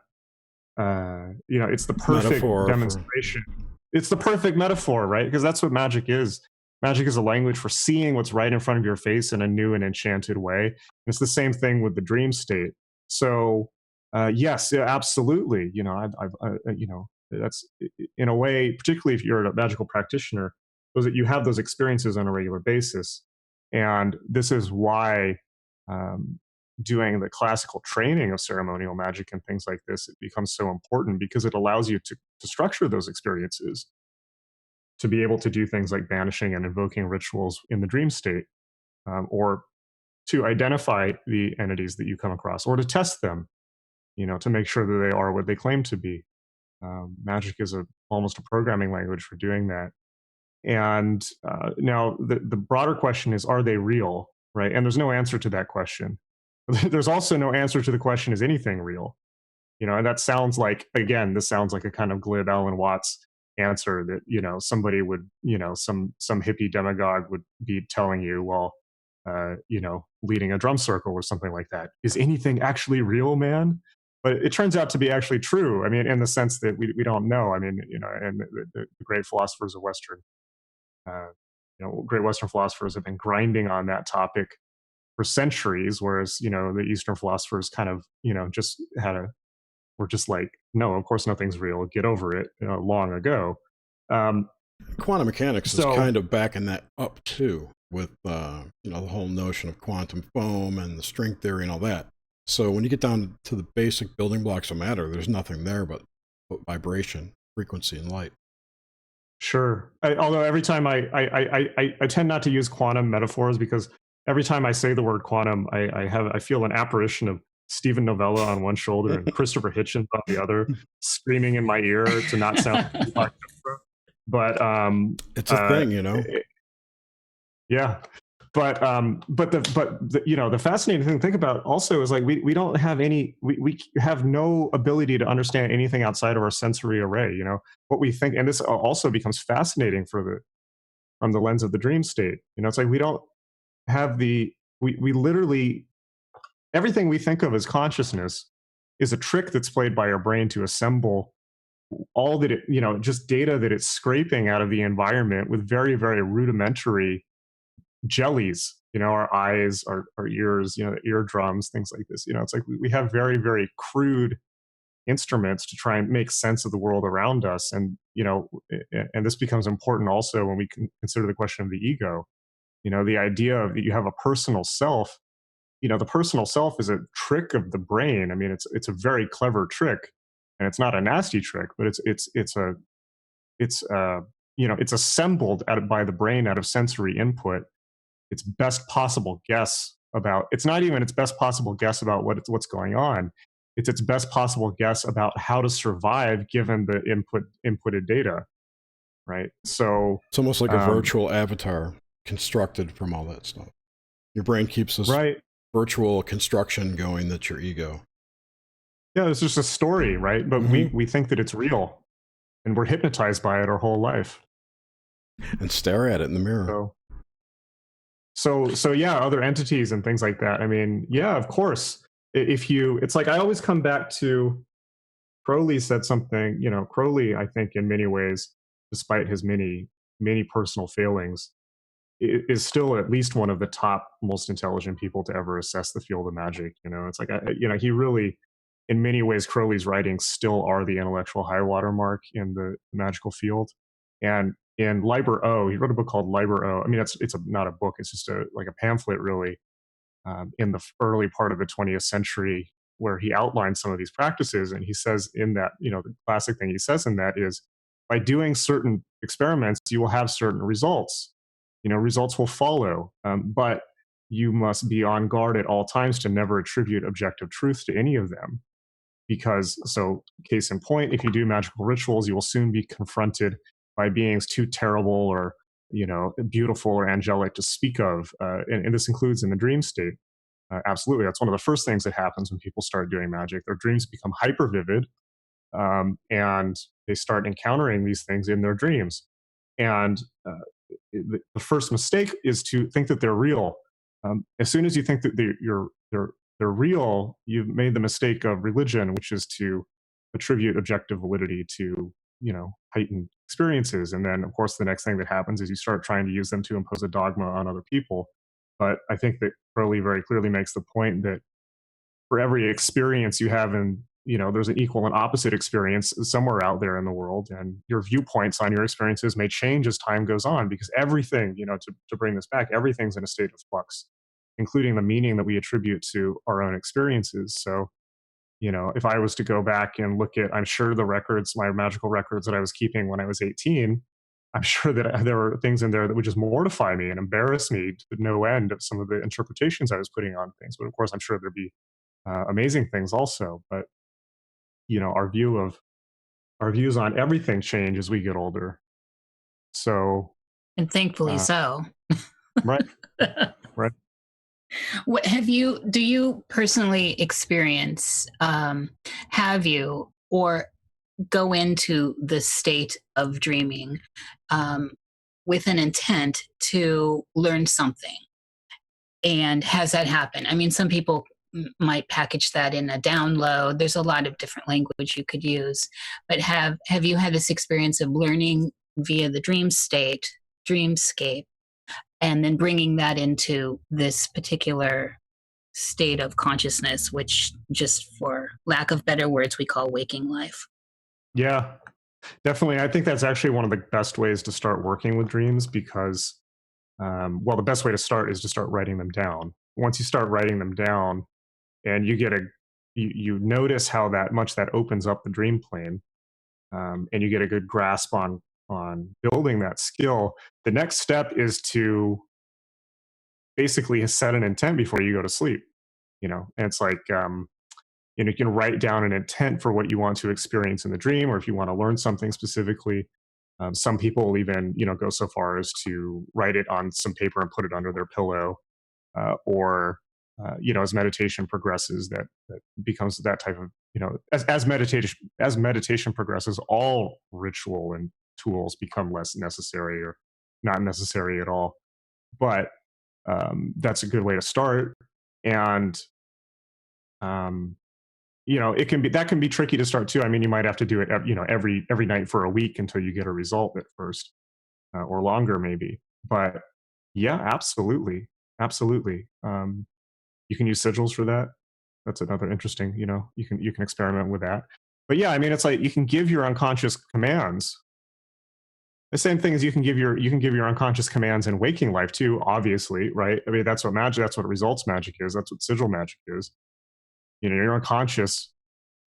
the perfect metaphor demonstration. It's the perfect metaphor, right? Because that's what magic is. Magic is a language for seeing what's right in front of your face in a new and enchanted way. And it's the same thing with the dream state. So, yes, absolutely. That's in a way, particularly if you're a magical practitioner, you have those experiences on a regular basis. And this is why doing the classical training of ceremonial magic and things like this, it becomes so important, because it allows you to to structure those experiences, to be able to do things like banishing and invoking rituals in the dream state, or to identify the entities that you come across, or to test them, to make sure that they are what they claim to be. Magic is almost a programming language for doing that. And now the broader question is, are they real, right? And there's no answer to that question. There's also no answer to the question, is anything real? And that sounds like, again, this sounds like a kind of glib Alan Watts answer that, somebody would, some hippie demagogue would be telling you, well, leading a drum circle or something like that. Is anything actually real, man? But it turns out to be actually true. I mean, in the sense that we don't know. I mean, and the great philosophers of Western, great Western philosophers have been grinding on that topic for centuries, whereas, the Eastern philosophers kind of, just were just like, no, of course nothing's real. Get over it, long ago. Quantum mechanics is kind of backing that up too, with the whole notion of quantum foam and the string theory and all that. So when you get down to the basic building blocks of matter, there's nothing there but vibration, frequency, and light. Sure. Although every time I tend not to use quantum metaphors, because every time I say the word quantum, I feel an apparition of Stephen Novella on one shoulder and Christopher Hitchens on the other, screaming in my ear to not sound like. But it's a thing, yeah. But the fascinating thing to think about also is, like, we don't have we have no ability to understand anything outside of our sensory array. What we think, and this also becomes fascinating from the lens of the dream state. It's like we don't have we literally, everything we think of as consciousness is a trick that's played by our brain to assemble all that it, just data that it's scraping out of the environment with very, very rudimentary jellies, our eyes, our ears, eardrums, things like this. It's like we have very, very crude instruments to try and make sense of the world around us. And, and this becomes important also when we consider the question of the ego. The idea of that you have a personal self. The personal self is a trick of the brain. I mean, it's a very clever trick, and it's not a nasty trick, but it's assembled by the brain out of sensory input. Its best possible guess about, it's not even its best possible guess about what's going on. It's its best possible guess about how to survive given the inputted data, right? So it's almost like a virtual avatar constructed from all that stuff. Your brain keeps this virtual construction going that's your ego. Yeah, it's just a story, right? But we think that it's real, and we're hypnotized by it our whole life. And stare at it in the mirror. So yeah, other entities and things like that. I mean, yeah, of course. It's like I always come back to, Crowley said something, Crowley, I think in many ways, despite his many, many personal failings, is still at least one of the top most intelligent people to ever assess the field of magic. It's like, he really, in many ways, Crowley's writings still are the intellectual high water mark in the magical field. And in Liber O, he wrote a book called Liber O. I mean, it's not a book; it's just a pamphlet, really, in the early part of the 20th century, where he outlines some of these practices. And he says in that, the classic thing he says in that is, by doing certain experiments, you will have certain results. Results will follow, but you must be on guard at all times to never attribute objective truth to any of them. Because, case in point, if you do magical rituals, you will soon be confronted by beings too terrible or, beautiful or angelic to speak of. And this includes in the dream state. Absolutely. That's one of the first things that happens when people start doing magic. Their dreams become hyper vivid, and they start encountering these things in their dreams. And the first mistake is to think that they're real. As soon as you think that they're real, you've made the mistake of religion, which is to attribute objective validity to, heightened experiences. And then, of course, the next thing that happens is you start trying to use them to impose a dogma on other people. But I think that Crowley very clearly makes the point that for every experience you have there's an equal and opposite experience somewhere out there in the world. And your viewpoints on your experiences may change as time goes on, because everything, to bring this back, everything's in a state of flux, including the meaning that we attribute to our own experiences. So if I was to go back and look at, I'm sure the records, my magical records that I was keeping when I was 18, I'm sure that there were things in there that would just mortify me and embarrass me to no end of some of the interpretations I was putting on things. But of course, I'm sure there'd be amazing things also. But our views on everything change as we get older. So, And thankfully so. right, right. What do you personally experience, have you, or go into the state of dreaming with an intent to learn something? And has that happened? I mean, some people might package that in a download. There's a lot of different language you could use. But have you had this experience of learning via the dreamscape, and then bringing that into this particular state of consciousness, which, just for lack of better words, we call waking life? Yeah, definitely. I think that's actually one of the best ways to start working with dreams because, the best way to start is to start writing them down. Once you start writing them down and you notice how that opens up the dream plane, and you get a good grasp on building that skill, the next step is to basically set an intent before you go to sleep. And it's like, you can write down an intent for what you want to experience in the dream, or if you want to learn something specifically. Some people will even, go so far as to write it on some paper and put it under their pillow, or as meditation progresses, that becomes that type of, as meditation progresses, all ritual and tools become less necessary or not necessary at all. But that's a good way to start. And it can be tricky to start too. I mean, you might have to do it, every night for a week until you get a result at first, or longer maybe. But yeah, absolutely. You can use sigils for that. That's another interesting, you can experiment with that. But yeah, I mean, it's like you can give your unconscious commands. The same thing as you can give your unconscious commands in waking life too, obviously, right? I mean, that's what results magic is. That's what sigil magic is. Your unconscious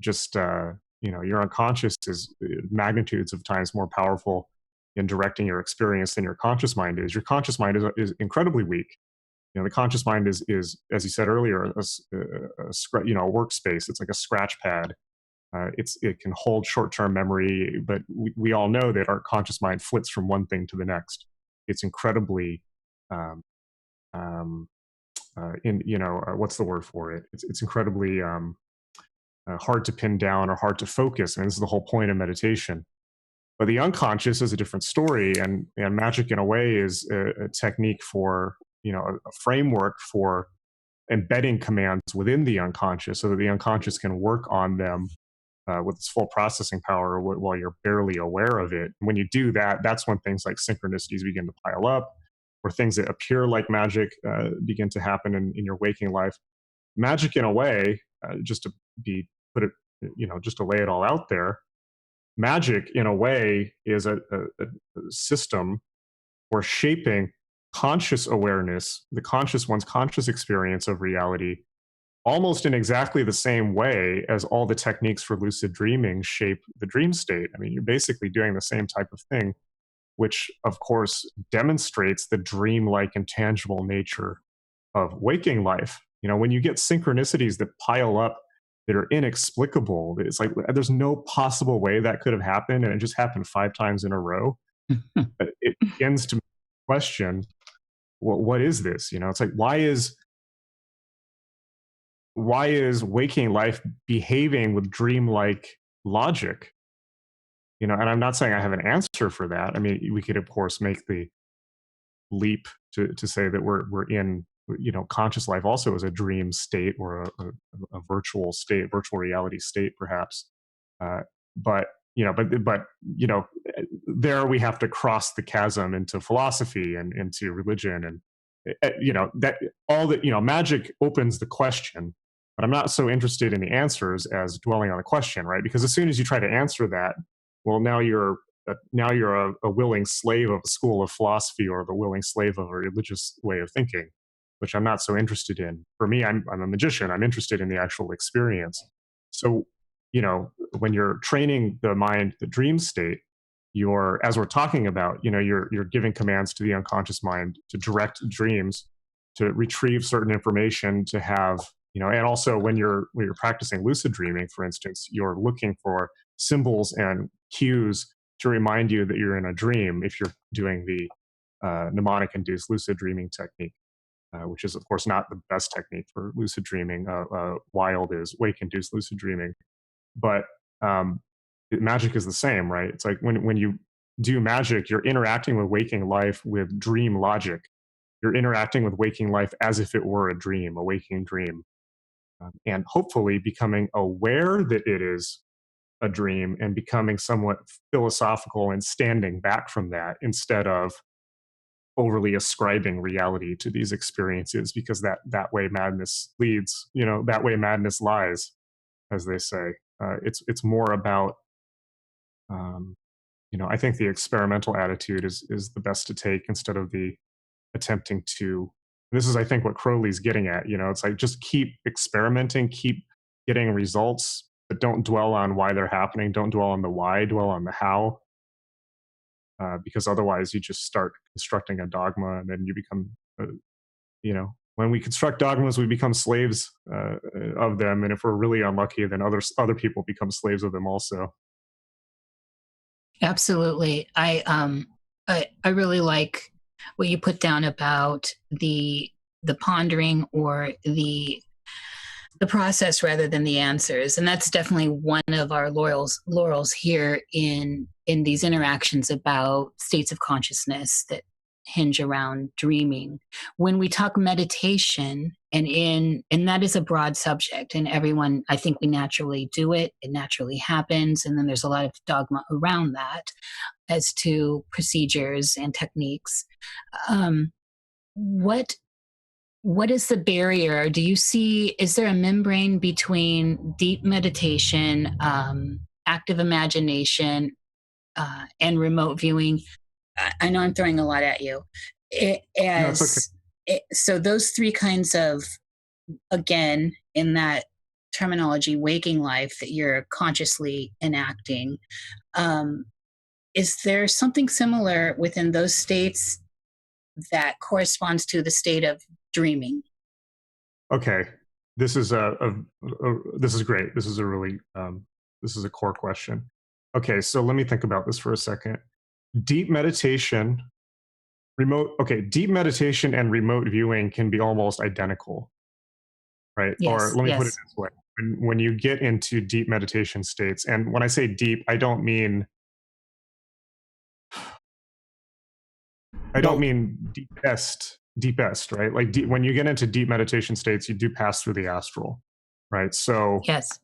your unconscious is magnitudes of times more powerful in directing your experience than your conscious mind is. Your conscious mind is incredibly weak. The conscious mind is, as you said earlier, a workspace. It's like a scratch pad. It can hold short-term memory, but we all know that our conscious mind flits from one thing to the next. It's incredibly, what's the word for it? It's incredibly hard to pin down or hard to focus. And this is the whole point of meditation. But the unconscious is a different story, and magic, in a way, is a technique for, a framework for embedding commands within the unconscious, so that the unconscious can work on them with its full processing power while you're barely aware of it. When you do that, that's when things like synchronicities begin to pile up, or things that appear like magic begin to happen in your waking life. Magic, in a way, just to lay it all out there, magic, in a way, is a system for shaping conscious awareness, one's conscious experience of reality, almost in exactly the same way as all the techniques for lucid dreaming shape the dream state. I mean, you're basically doing the same type of thing, which, of course, demonstrates the dream-like intangible nature of waking life. When you get synchronicities that pile up that are inexplicable, it's like there's no possible way that could have happened, and it just happened 5 times in a row. It begins to question, what is this? It's like, why is waking life behaving with dream-like logic? And I'm not saying I have an answer for that. I mean, we could, of course, make the leap to say that we're in, conscious life also is a dream state, or a virtual state, virtual reality state, perhaps. But there we have to cross the chasm into philosophy and into religion, and that all that, magic opens the question. But I'm not so interested in the answers as dwelling on the question, right? Because as soon as you try to answer that, well, now you're a willing slave of a school of philosophy, or the willing slave of a religious way of thinking, which I'm not so interested in. For me, I'm a magician. I'm interested in the actual experience. So, you know, when you're training the mind, the dream state, you're, as we're talking about, you know, you're giving commands to the unconscious mind to direct dreams, to retrieve certain information, to have, you know, and also when you're practicing lucid dreaming, for instance, you're looking for symbols and cues to remind you that you're in a dream if you're doing the mnemonic induced lucid dreaming technique, which is of course not the best technique for lucid dreaming. Wild is wake induced lucid dreaming, but magic is the same, right? It's like when you do magic, you're interacting with waking life with dream logic. You're interacting with waking life as if it were a dream, a waking dream, and hopefully becoming aware that it is a dream and becoming somewhat philosophical and standing back from that instead of overly ascribing reality to these experiences, because that way madness leads, you know, that way madness lies, as they say. It's more about, you know, I think the experimental attitude is the best to take instead of the attempting to. This is, I think, what Crowley's getting at. You know, it's like just keep experimenting, keep getting results, but don't dwell on why they're happening. Don't dwell on the why, dwell on the how, because otherwise you just start constructing a dogma, and then you become, you know, when we construct dogmas, we become slaves of them, and if we're really unlucky, then other people become slaves of them also. Absolutely. I really like what you put down about the pondering, or the process rather than the answers. And that's definitely one of our laurels here in these interactions about states of consciousness that hinge around dreaming. When we talk meditation, and that is a broad subject, and everyone, I think we naturally do it naturally happens, and then there's a lot of dogma around that as to procedures and techniques. What is the barrier? Do you see, is there a membrane between deep meditation, active imagination, and remote viewing? I know I'm throwing a lot at you. No, it's okay. So those three kinds of, again, in that terminology, waking life that you're consciously enacting, is there something similar within those states that corresponds to the state of dreaming? Okay, this is this is great. This is a really this is a core question. Okay, so let me think about this for a second. Deep meditation, deep meditation and remote viewing can be almost identical, right? Yes, Or let me put it yes. this way: when you get into deep meditation states, and when I say deep, I don't mean deepest, right? Like when you get into deep meditation states, you do pass through the astral, right? So Yes.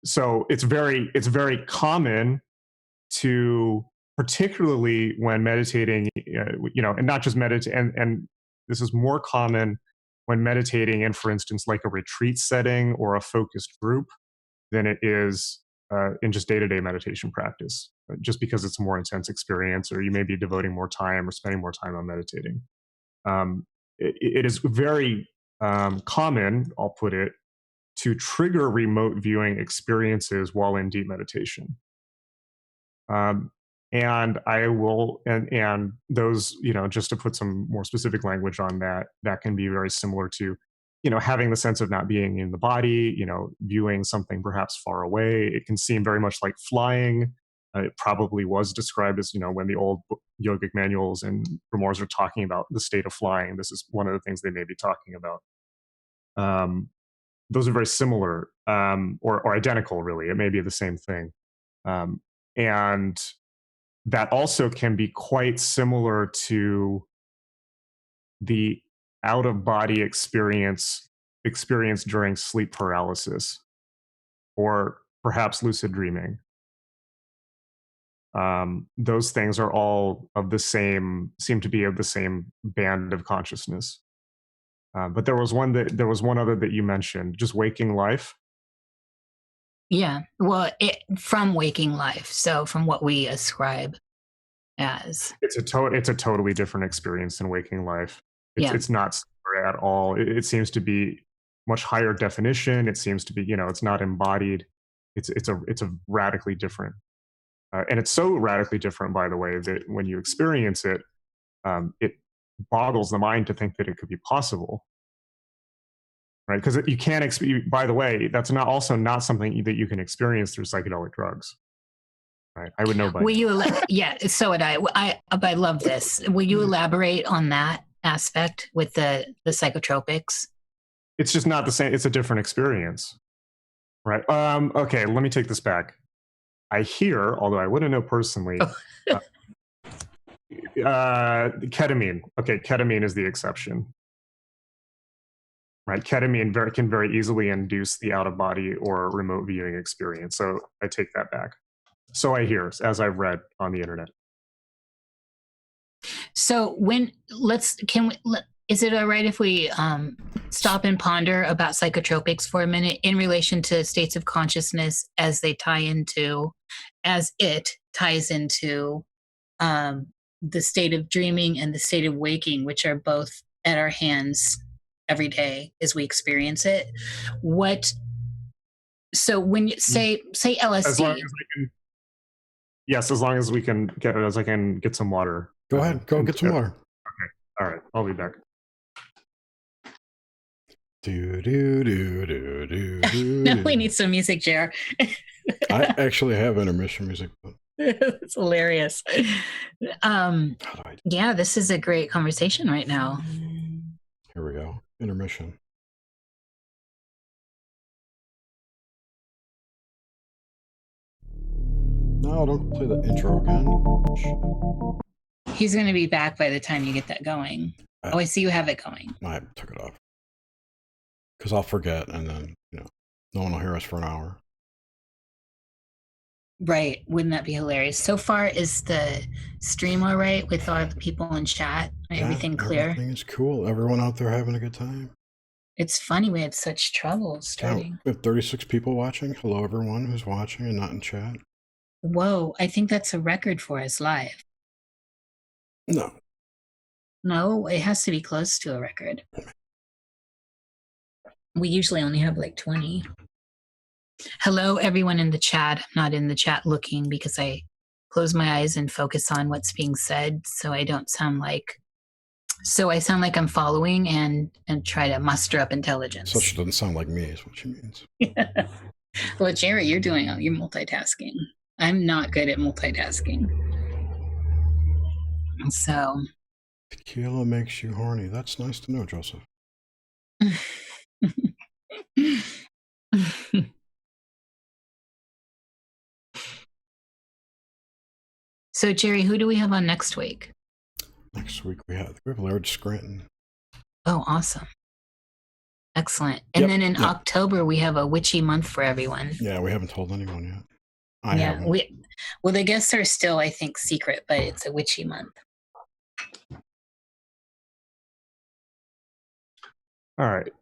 So it's very common to, particularly when meditating, you know, and not just meditate, and this is more common when meditating in, for instance, like a retreat setting or a focused group, than it is in just day-to-day meditation practice, just because it's a more intense experience, or you may be devoting more time or spending more time on meditating. It is very common, I'll put it, to trigger remote viewing experiences while in deep meditation. And I will, and those, you know, just to put some more specific language on that, that can be very similar to, you know, having the sense of not being in the body, you know, viewing something perhaps far away. It can seem very much like flying. It probably was described as, you know, when the old yogic manuals and grimoires are talking about the state of flying, this is one of the things they may be talking about. Those are very similar, or identical, really. It may be the same thing. And that also can be quite similar to the out-of-body experience during sleep paralysis, or perhaps lucid dreaming. Those things are all of the same, seem to be of the same band of consciousness. But there was one other that you mentioned, just waking life. Yeah. Well, from waking life. So from what we ascribe as. It's a totally different experience than waking life. Yeah. It's not similar at all. It seems to be much higher definition. It seems to be, it's not embodied. It's a radically different, and it's so radically different, by the way, that when you experience it, it boggles the mind to think that it could be possible, right? Because you can't. By the way, that's not something that you can experience through psychedelic drugs, right? I would know by. Will you? Yeah, so would I. I love this. Will you elaborate on that aspect with the psychotropics? It's just not the same. It's a different experience, right? Okay, let me take this back. I hear, although I wouldn't know personally, ketamine. Okay, ketamine is the exception, right? Ketamine can very easily induce the out-of-body or remote viewing experience. So I take that back. So I hear, as I've read on the internet. So is it all right if we stop and ponder about psychotropics for a minute in relation to states of consciousness as it ties into the state of dreaming and the state of waking, which are both at our hands every day as we experience it? So when you say LSD, as long as we can get it, as I can get some water. Go ahead, go get some water. Okay, all right, I'll be back. Now we need some music, Jer. I actually have intermission music. It's hilarious. Yeah, this is a great conversation right now. Here we go. Intermission. No, don't play the intro again. He's going to be back by the time you get that going. I see you have it going. I took it off. Because I'll forget, and then, no one will hear us for an hour. Right. Wouldn't that be hilarious? So far, is the stream all right with all the people in chat? Everything clear? Everything is cool. Everyone out there having a good time. It's funny we had such trouble starting. We have 36 people watching. Hello, everyone who's watching and not in chat. Whoa, I think that's a record for us live. No, it has to be close to a record. We usually only have like 20. Hello, everyone in the chat. I'm not in the chat looking because I close my eyes and focus on what's being said, so I sound like I'm following and try to muster up intelligence. So she doesn't sound like me, is what she means. Well, Jerry, you're multitasking. I'm not good at multitasking. So. Tequila makes you horny. That's nice to know, Joseph. So, Jerry, who do we have on next week? Next week we have Laird Scranton. Oh, awesome. Excellent. And then in October, we have a witchy month for everyone. Yeah, we haven't told anyone yet. Well, the guests are still, I think, secret, but it's a witchy month. All right.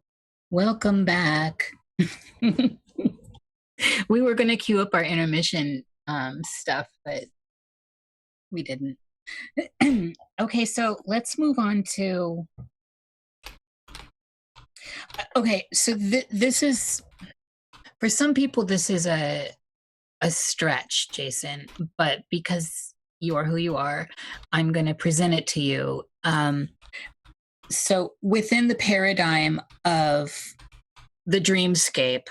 Welcome back. We were going to queue up our intermission stuff, but we didn't. Okay, so let's move on to... Okay, so this is... For some people, this is a stretch, Jason, but because you are who you are, I'm going to present it to you. So within the paradigm of the dreamscape,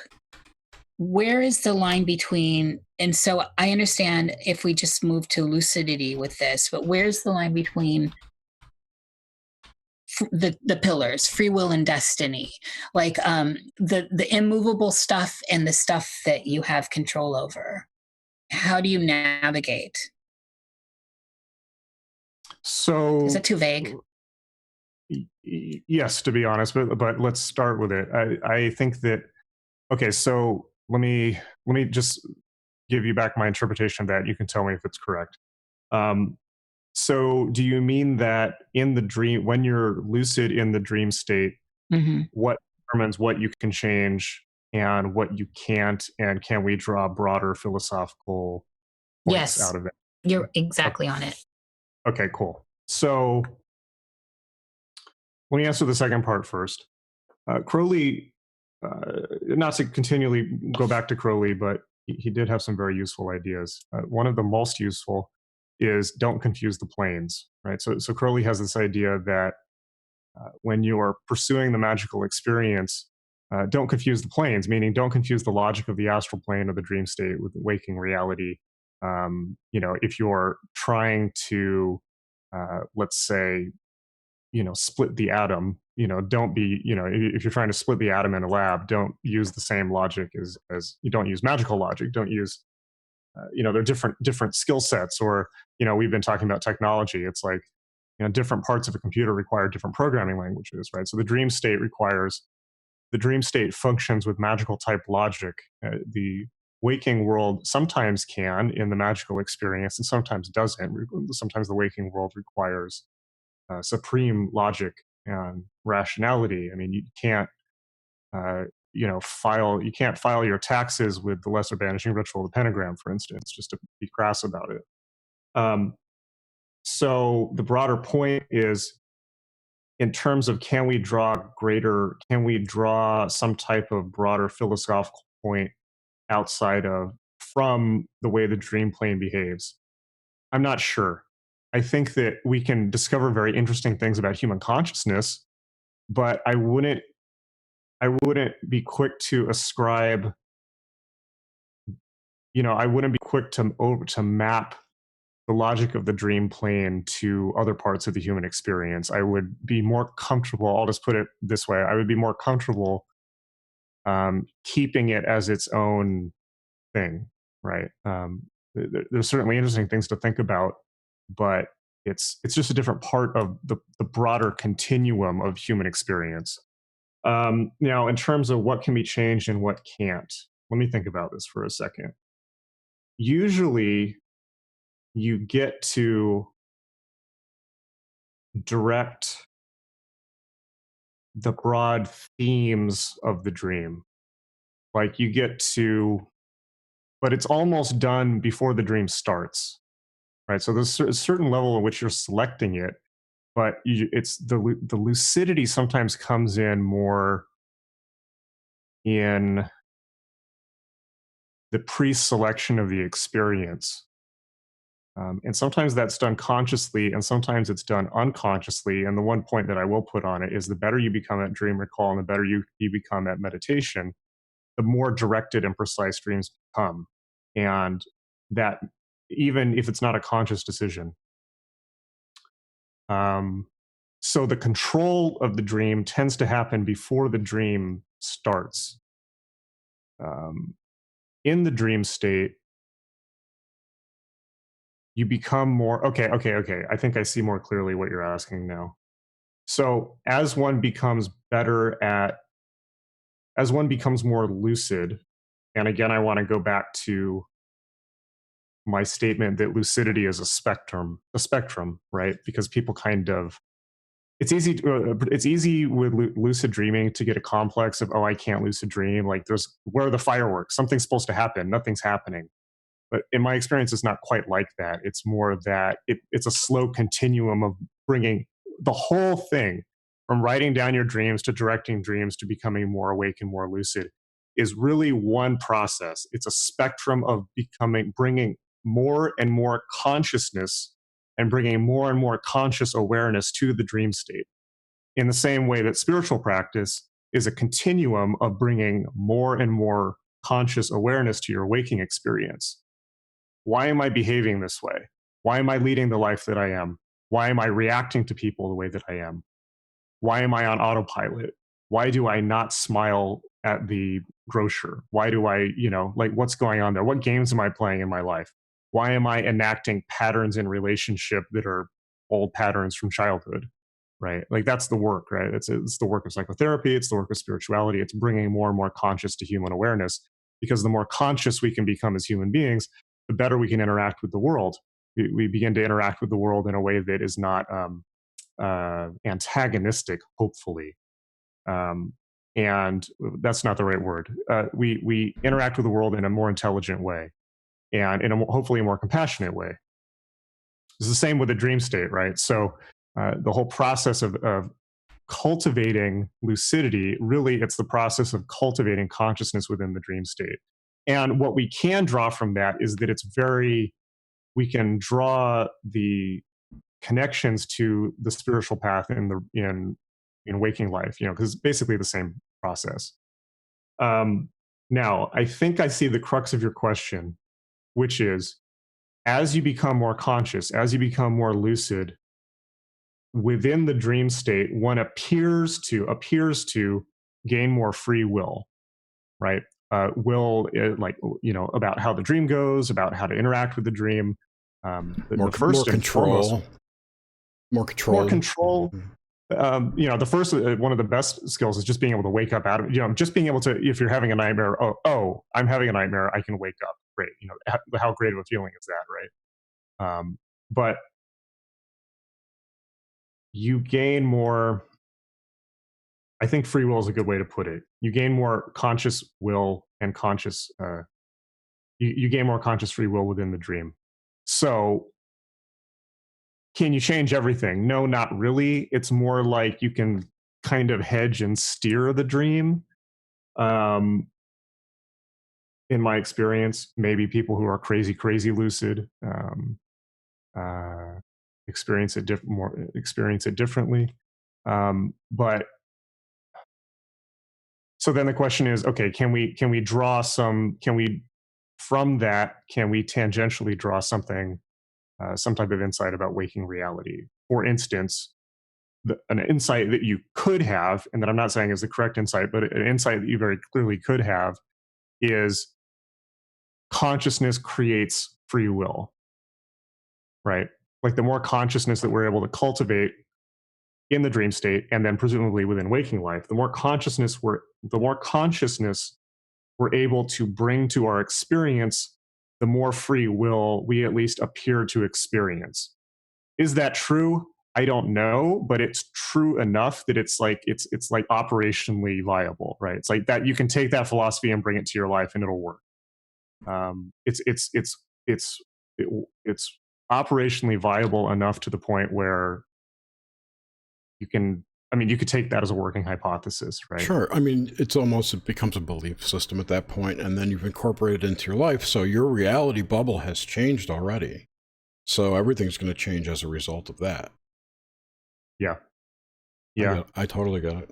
where is the line between, and so I understand if we just move to lucidity with this, but where's the line between the pillars, free will and destiny, like the immovable stuff and the stuff that you have control over? How do you navigate? So is that too vague? Yes, to be honest, but let's start with it. I think that, okay, so let me just give you back my interpretation of that. You can tell me if it's correct. So do you mean that in the dream, when you're lucid in the dream state, what determines what you can change and what you can't, and can we draw broader philosophical points out of it? You're exactly on it. Okay, cool. So let me answer the second part first. Crowley not to continually go back to Crowley, but he did have some very useful ideas. One of the most useful is don't confuse the planes, right? So Crowley has this idea that when you're pursuing the magical experience, don't confuse the planes, meaning don't confuse the logic of the astral plane or the dream state with the waking reality. If you're trying to, let's say, split the atom, don't be, if you're trying to split the atom in a lab, don't use the same logic as you don't use magical logic. Don't use, they're different skill sets. Or, we've been talking about technology. It's like, different parts of a computer require different programming languages, right? So the dream state functions with magical type logic. The waking world sometimes can in the magical experience and sometimes doesn't. Sometimes the waking world requires supreme logic and rationality. I mean, you can't, you can't file your taxes with the lesser banishing ritual of the pentagram, for instance, just to be crass about it. So the broader point is, in terms of can we draw some type of broader philosophical point from the way the dream plane behaves? I'm not sure. I think that we can discover very interesting things about human consciousness, but I wouldn't be quick to ascribe, I wouldn't be quick to map the logic of the dream plane to other parts of the human experience. I would be more comfortable, I'll just put it this way, I would be more comfortable keeping it as its own thing, right? There's certainly interesting things to think about, but it's just a different part of the broader continuum of human experience. Now, in terms of what can be changed and what can't, let me think about this for a second. Usually, you get to direct the broad themes of the dream. Like you get to, but it's almost done before the dream starts, right? So there's a certain level at which you're selecting it, but it's the lucidity sometimes comes in more in the pre-selection of the experience. And sometimes that's done consciously and sometimes it's done unconsciously. And the one point that I will put on it is the better you become at dream recall and the better you become at meditation, the more directed and precise dreams become. And that even if it's not a conscious decision. So the control of the dream tends to happen before the dream starts. In the dream state, you become more, okay. I think I see more clearly what you're asking now. So as one becomes more lucid, and again, I want to go back to my statement that lucidity is a spectrum, right? Because people it's easy with lucid dreaming to get a complex of, oh, I can't lucid dream. Like where are the fireworks? Something's supposed to happen. Nothing's happening. But in my experience, it's not quite like that. It's more that it's a slow continuum of bringing the whole thing from writing down your dreams to directing dreams to becoming more awake and more lucid is really one process. It's a spectrum of bringing more and more consciousness and bringing more and more conscious awareness to the dream state. In the same way that spiritual practice is a continuum of bringing more and more conscious awareness to your waking experience. Why am I behaving this way? Why am I leading the life that I am? Why am I reacting to people the way that I am? Why am I on autopilot? Why do I not smile at the grocer? Why do I, what's going on there? What games am I playing in my life? Why am I enacting patterns in relationship that are old patterns from childhood, right? Like that's the work, right? It's the work of psychotherapy. It's the work of spirituality. It's bringing more and more conscious to human awareness, because the more conscious we can become as human beings, the better we can interact with the world. We begin to interact with the world in a way that is not antagonistic, hopefully. And that's not the right word. We interact with the world in a more intelligent way and in hopefully a more compassionate way. It's the same with the dream state, right? So the whole process of cultivating lucidity. Really, it's the process of cultivating consciousness within the dream state. And what we can draw from that is that we can draw the connections to the spiritual path in waking life, because it's basically the same process. Now, I think I see the crux of your question, which is, as you become more conscious, as you become more lucid, within the dream state, one appears to gain more free will, right? Will, about how the dream goes, about how to interact with the dream. More control. The first, one of the best skills is just being able to wake up out of, just being able to, if you're having a nightmare, I'm having a nightmare, I can wake up. Great. How great of a feeling is that, right? But you gain more, I think free will is a good way to put it. You gain more conscious will and you gain more conscious free will within the dream. So can you change everything? No, not really. It's more like you can kind of hedge and steer the dream. In my experience, maybe people who are crazy lucid experience it differently. But so then the question is, okay, can we tangentially draw something, some type of insight about waking reality? For instance, an insight that you could have, and that I'm not saying is the correct insight, but an insight that you very clearly could have is consciousness creates free will, right? Like the more consciousness that we're able to cultivate in the dream state, and then presumably within waking life, the more consciousness we're able to bring to our experience, the more free will we at least appear to experience. Is that true? I don't know, but it's true enough that it's like operationally viable, right? It's like that you can take that philosophy and bring it to your life, and it'll work. It's operationally viable enough to the point where you could take that as a working hypothesis, right? Sure. I mean, it becomes a belief system at that point, and then you've incorporated it into your life. So your reality bubble has changed already. So everything's going to change as a result of that. Yeah. I totally get it.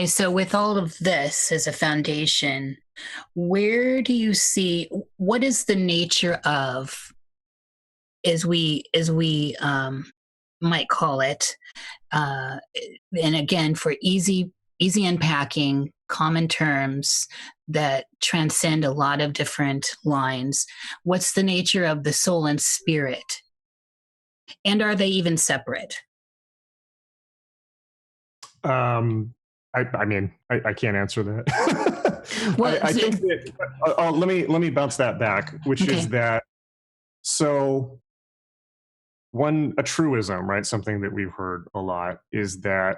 So with all of this as a foundation, where do you see, what is the nature of, as we might call it, and again, for easy unpacking, common terms that transcend a lot of different lines, what's the nature of the soul and spirit? And are they even separate? I can't answer that. Well, I think that, let me bounce that back, which is that, so a truism, right? Something that we've heard a lot is that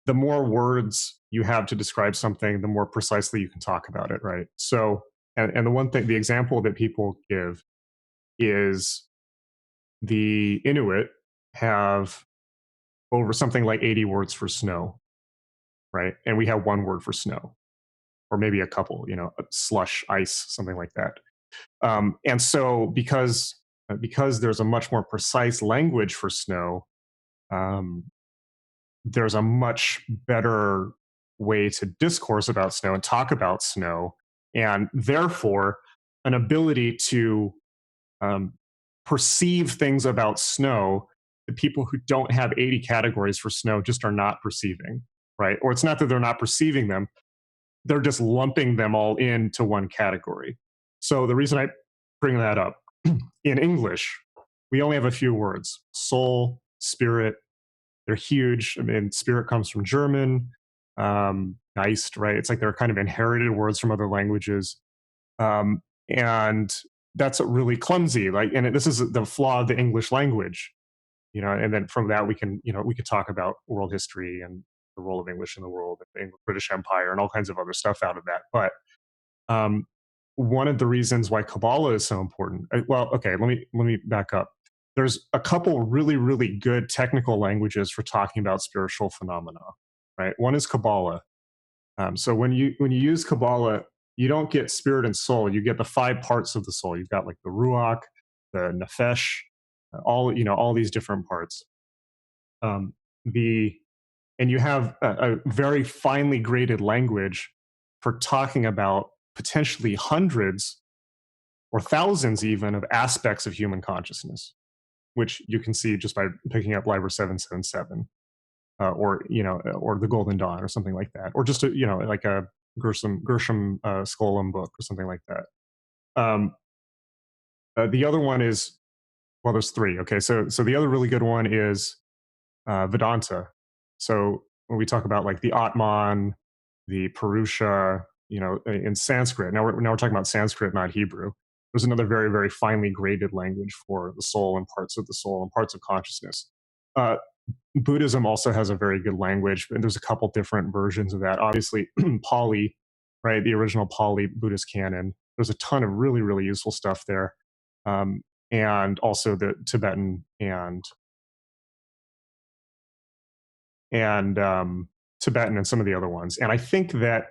the more words you have to describe something, the more precisely you can talk about it, right? So, and the example that people give is the Inuit have over something like 80 words for snow, right? And we have one word for snow, or maybe a couple, slush, ice, something like that. And so because there's a much more precise language for snow, there's a much better way to discourse about snow and talk about snow, and therefore an ability to perceive things about snow that people who don't have 80 categories for snow just are not perceiving, right? Or it's not that they're not perceiving them, they're just lumping them all into one category. So the reason I bring that up, in English, we only have a few words: soul, spirit. They're huge. I mean, spirit comes from German, Geist, right? It's like they're kind of inherited words from other languages. And that's really clumsy. And this is the flaw of the English language, and then from that we could talk about world history and the role of English in the world, and the British Empire, and all kinds of other stuff out of that. But one of the reasons why Kabbalah is so important, let me back up. there's a couple really, really good technical languages for talking about spiritual phenomena, right? One is Kabbalah. So when you use Kabbalah, you don't get spirit and soul. You get the 5 parts of the soul. You've got like the ruach, the nefesh, all these different parts. And you have a very finely graded language for talking about potentially hundreds or thousands even of aspects of human consciousness, which you can see just by picking up Liber 777, or the Golden Dawn or something like that, or just like a Gershom Scholem book or something like that. The other one is, well, there's 3. Okay, so the other really good one is Vedanta. So when we talk about like the Atman, the Purusha, in Sanskrit. Now we're talking about Sanskrit, not Hebrew. There's another very, very finely graded language for the soul and parts of the soul and parts of consciousness. Buddhism also has a very good language, and there's a couple different versions of that. Obviously, Pali, right? The original Pali Buddhist canon. There's a ton of really, really useful stuff there, and also the Tibetan and Tibetan and some of the other ones. And I think that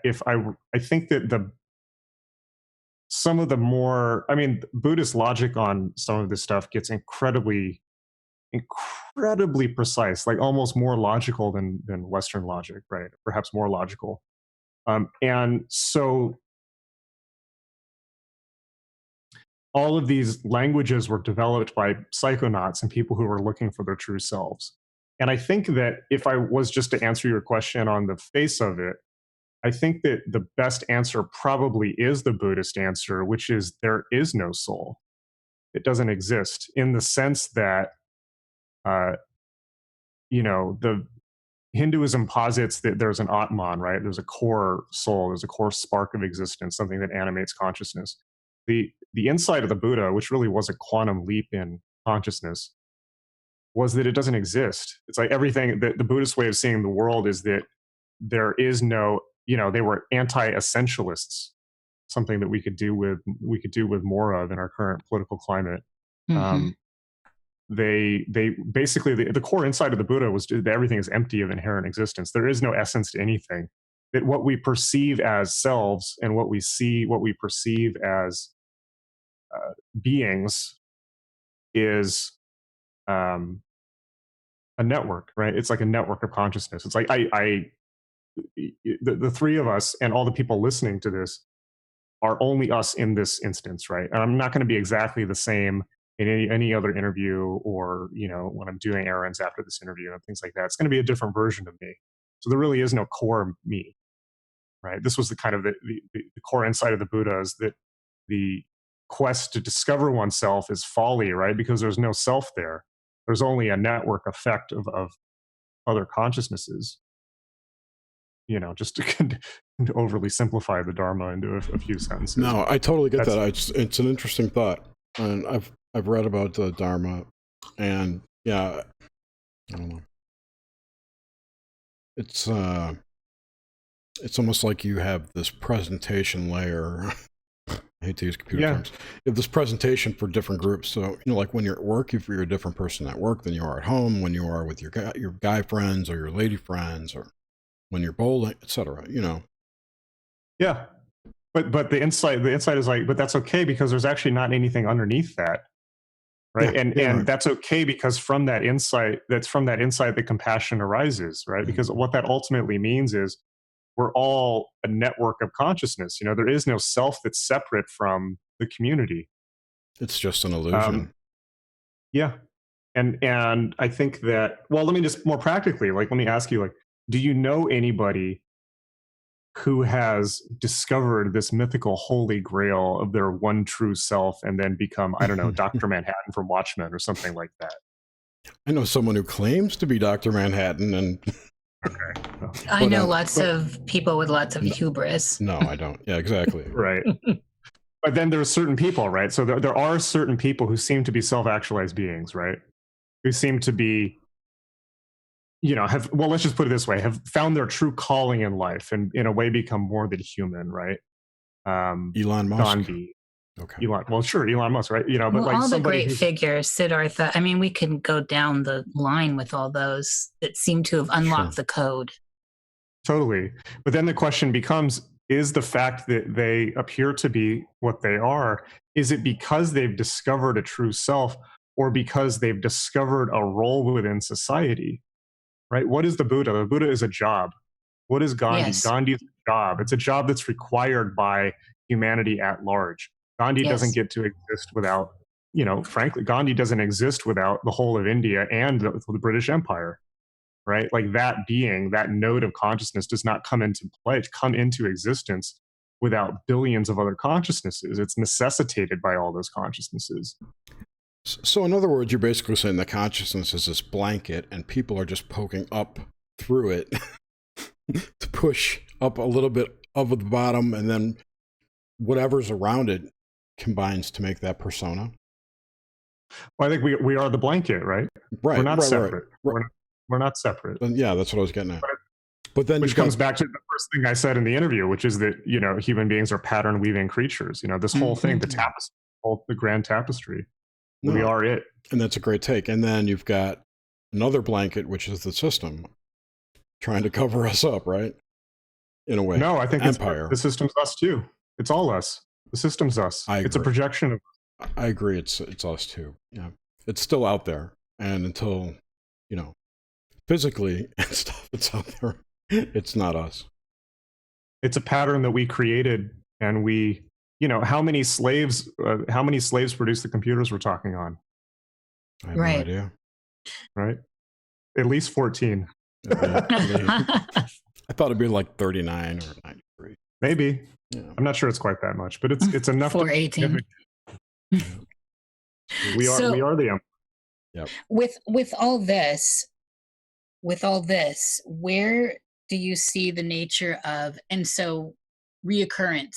some of the more, Buddhist logic on some of this stuff gets incredibly precise, like almost more logical than Western logic, right? Perhaps more logical. And so all of these languages were developed by psychonauts and people who were looking for their true selves. And I think that if I was just to answer your question on the face of it, I think that the best answer probably is the Buddhist answer, which is there is no soul. It doesn't exist, in the sense that, the Hinduism posits that there's an Atman, right? There's a core soul, there's a core spark of existence, something that animates consciousness. The insight of the Buddha, which really was a quantum leap in consciousness, was that it doesn't exist. It's like everything, the Buddhist way of seeing the world is that there is no, they were anti-essentialists, something that we could do with more of in our current political climate. Mm-hmm. They basically, the core insight of the Buddha was that everything is empty of inherent existence. There is no essence to anything. That what we perceive as selves and what we perceive as beings is a network, right? It's like a network of consciousness. It's like the 3 of us and all the people listening to this are only us in this instance, right? And I'm not going to be exactly the same in any other interview, or when I'm doing errands after this interview and things like that. It's going to be a different version of me. So there really is no core me, right? This was the kind of the core insight of the Buddha, is that the quest to discover oneself is folly, right? Because there's no self there. There's only a network effect of other consciousnesses. Just to overly simplify the Dharma into a few sentences. No, I totally get that. It's an interesting thought, and I've read about the Dharma, and yeah, I don't know. It's almost like you have this presentation layer. I hate to use computer terms. You have this presentation for different groups. So, like when you're at work, if you're a different person at work than you are at home, when you are with your guy friends or your lady friends, or when you're bowling, etc. Yeah. But the insight is like, but that's okay, because there's actually not anything underneath that. Right. Yeah, and that's okay, because from that insight that compassion arises, right? Mm-hmm. Because what that ultimately means is we're all a network of consciousness. There is no self that's separate from the community. It's just an illusion. Yeah. And I think that, well, let me just more practically, let me ask you, do you know anybody who has discovered this mythical holy grail of their one true self and then become, I don't know, Dr. Manhattan from Watchmen or something like that? I know someone who claims to be Dr. Manhattan, and okay. I know lots of people with lots of hubris. No, I don't. Yeah, exactly. Right. But then there's certain people, right? So there are certain people who seem to be self-actualized beings, right? Who seem to be, let's just put it this way, have found their true calling in life and in a way become more than human, right? Elon Musk. Gandhi. Okay. Elon Musk, right? But well, like all the somebody great figures, Siddhartha. I mean, we can go down the line with all those that seem to have unlocked the code. Totally. But then the question becomes, is the fact that they appear to be what they are, is it because they've discovered a true self or because they've discovered a role within society, right? What is the Buddha? The Buddha is a job. What is Gandhi? Yes. Gandhi's a job. It's a job that's required by humanity at large. Gandhi doesn't get to exist without, frankly, Gandhi doesn't exist without the whole of India and the British Empire. Right? Like that being, that node of consciousness does not come into existence without billions of other consciousnesses. It's necessitated by all those consciousnesses. So in other words, you're basically saying the consciousness is this blanket and people are just poking up through it to push up a little bit of the bottom, and then whatever's around it combines to make that persona. Well, I think we are the blanket, right? Right. We're not separate. Right. We're not separate. Yeah, that's what I was getting at. But then which comes back to the first thing I said in the interview, which is that, human beings are pattern weaving creatures. This whole thing, the tapestry, the grand tapestry. We are it. And that's a great take. And then you've got another blanket, which is the system trying to cover us up, right? In a way. No, I think Empire. the system's us too. It's all us. The system's us. It's a projection of. I agree. It's us too. Yeah. It's still out there. And until, physically and stuff, it's out there. It's not us. It's a pattern that we created, and we, how many slaves produce the computers we're talking on? I have no idea. Right? At least 14. I thought it'd be like 39 or 93. Maybe. Yeah. I'm not sure it's quite that much, but it's enough. 418. We are the empire. Yep. With all this, where do you see the nature of, and so recurrent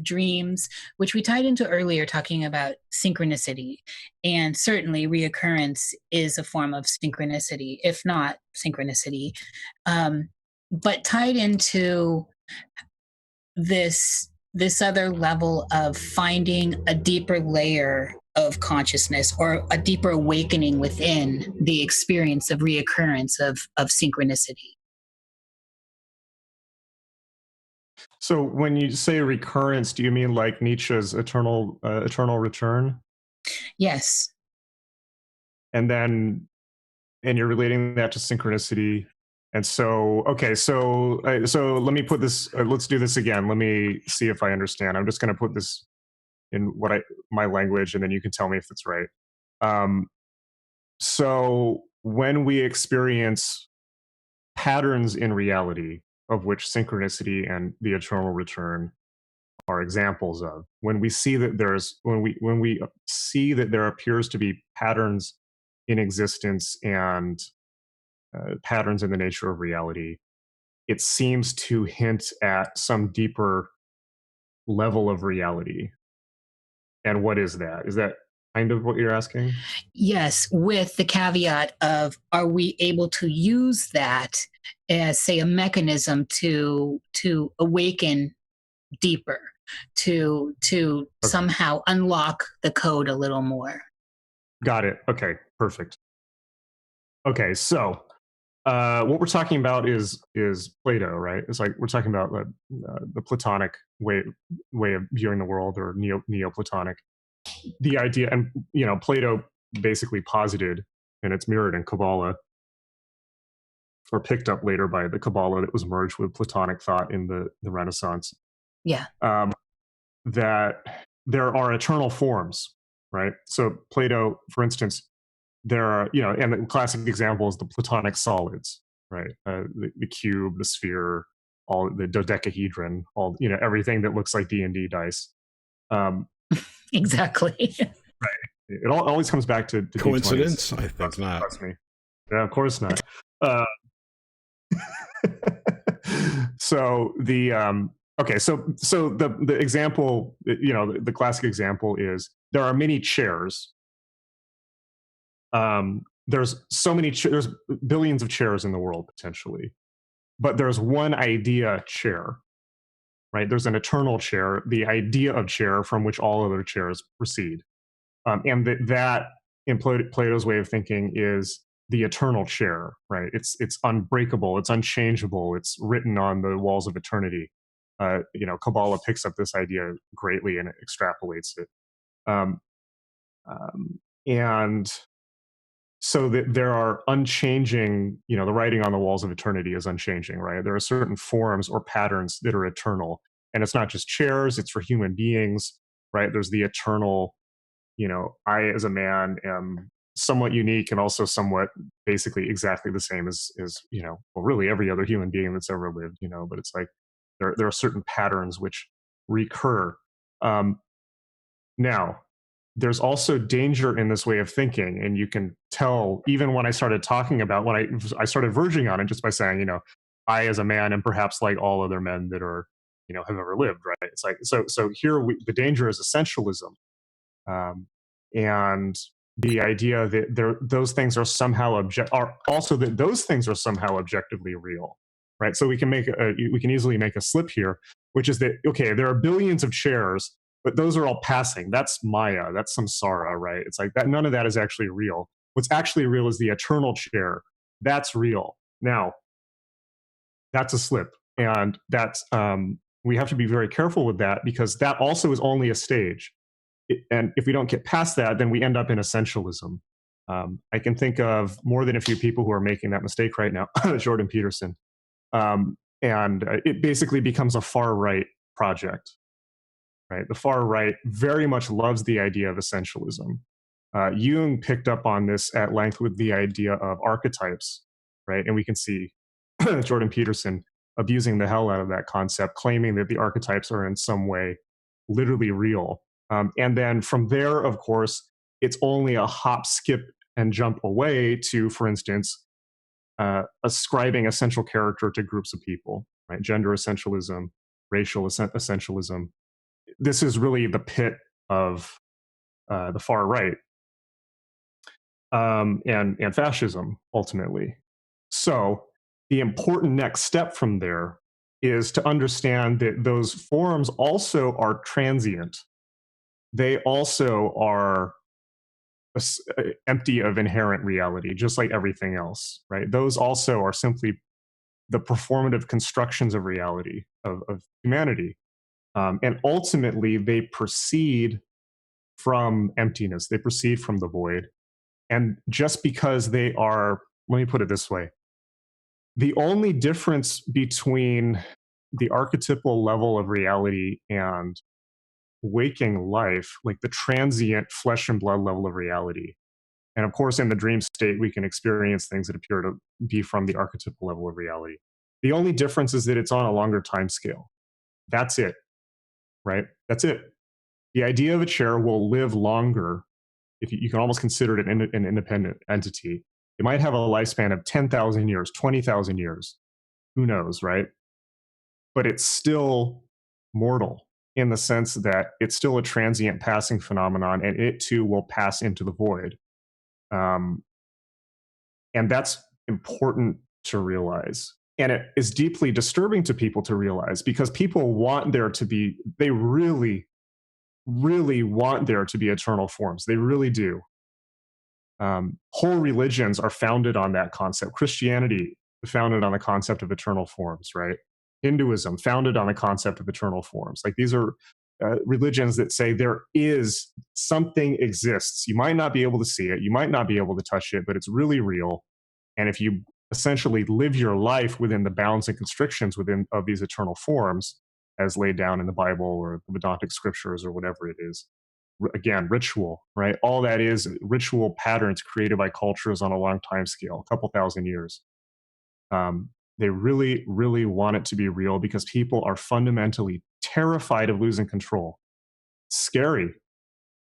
dreams, which we tied into earlier talking about synchronicity, and certainly reoccurrence is a form of synchronicity, if not synchronicity, but tied into this other level of finding a deeper layer of consciousness or a deeper awakening within the experience of reoccurrence of synchronicity. So when you say recurrence, do you mean like Nietzsche's eternal return? Yes. And you're relating that to synchronicity. And so, okay, so let me put this, let's do this again. Let me see if I understand. I'm just going to put this in my language, and then you can tell me if it's right. So when we experience patterns in reality, of which synchronicity and the eternal return are examples of, when we see that when we see that there appears to be patterns in existence and patterns in the nature of reality, it seems to hint at some deeper level of reality. And what is that? Is that kind of what you're asking? Yes, with the caveat of, are we able to use that as, say, a mechanism to awaken deeper, to somehow unlock the code a little more? Got it. Okay, perfect. Okay, so what we're talking about is Plato, right? It's like we're talking about the Platonic way of viewing the world, or Neoplatonic. The idea, and Plato basically posited, and it's mirrored in Kabbalah, or picked up later by the Kabbalah that was merged with Platonic thought in the Renaissance. Yeah. That there are eternal forms, right? So Plato, for instance, there are, and the classic example is the Platonic solids, right? The cube, the sphere, all the dodecahedron, all, everything that looks like D&D dice. Exactly. Right. It always comes back to coincidence. D20s. I think not. Trust me. Yeah, of course not. So the okay, so the example, the classic example is, there are many chairs. There's there's billions of chairs in the world potentially, but there's one idea chair, right? There's an eternal chair, the idea of chair from which all other chairs proceed. And that in Plato's way of thinking is the eternal chair, right? It's unbreakable, it's unchangeable, it's written on the walls of eternity. Kabbalah picks up this idea greatly and extrapolates it. And so that there are unchanging, the writing on the walls of eternity is unchanging, right? There are certain forms or patterns that are eternal. And it's not just chairs, it's for human beings, right? There's the eternal, I as a man am somewhat unique and also somewhat basically exactly the same as really every other human being that's ever lived, but it's like there are certain patterns which recur. Now, there's also danger in this way of thinking, and you can tell even when I started talking about, when I started verging on it just by saying, I as a man am perhaps like all other men that are, have ever lived, right? It's like, so here the danger is essentialism. And the idea that those things are somehow those things are somehow objectively real, right? So we can easily make a slip here, which is that, okay, there are billions of chairs, but those are all passing. That's Maya, that's samsara, right? It's like that. None of that is actually real. What's actually real is the eternal chair. That's real. Now, that's a slip, and that's we have to be very careful with that, because that also is only a stage. And if we don't get past that, then we end up in essentialism. I can think of more than a few people who are making that mistake right now. Jordan Peterson, and it basically becomes a far right project. Right, the far right very much loves the idea of essentialism. Jung picked up on this at length with the idea of archetypes, right? And we can see Jordan Peterson abusing the hell out of that concept, claiming that the archetypes are in some way literally real. And then from there, of course, it's only a hop, skip, and jump away to, for instance, ascribing essential character to groups of people, right? Gender essentialism, racial essentialism. This is really the pit of the far right and fascism, ultimately. So the important next step from there is to understand that those forms also are transient. They also are empty of inherent reality, just like everything else, right? Those also are simply the performative constructions of reality, of humanity. And ultimately, they proceed from emptiness. They proceed from the void. And just because they are, let me put it this way, the only difference between the archetypal level of reality and waking life, like the transient flesh and blood level of reality, and of course, in the dream state, we can experience things that appear to be from the archetypal level of reality. The only difference is that it's on a longer time scale. That's it. Right? That's it. The idea of a chair will live longer. If you can almost consider it an independent entity. It might have a lifespan of 10,000 years, 20,000 years. Who knows, right? But it's still mortal in the sense that it's still a transient passing phenomenon, and it too will pass into the void. And that's important to realize. And it is deeply disturbing to people to realize, because people want there to be, they really, really want there to be eternal forms. They really do. Whole religions are founded on that concept. Christianity founded on the concept of eternal forms, right? Hinduism founded on the concept of eternal forms. Like, these are religions that say there is something exists. You might not be able to see it. You might not be able to touch it, but it's really real. And if you essentially live your life within the bounds and constrictions of these eternal forms, as laid down in the Bible or the Vedantic scriptures or whatever it is, again, ritual, right? All that is ritual patterns created by cultures on a long time scale, a couple thousand years. They really, really want it to be real, because people are fundamentally terrified of losing control. It's scary.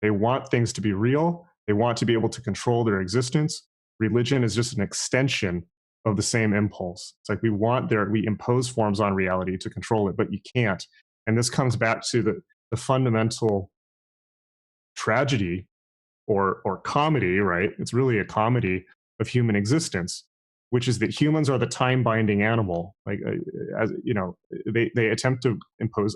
They want things to be real. They want to be able to control their existence. Religion is just an extension of the same impulse. It's like we impose forms on reality to control it, but you can't. And this comes back to the fundamental tragedy or comedy, right? It's really a comedy of human existence, which is that humans are the time-binding animal. Like, as you know, they attempt to impose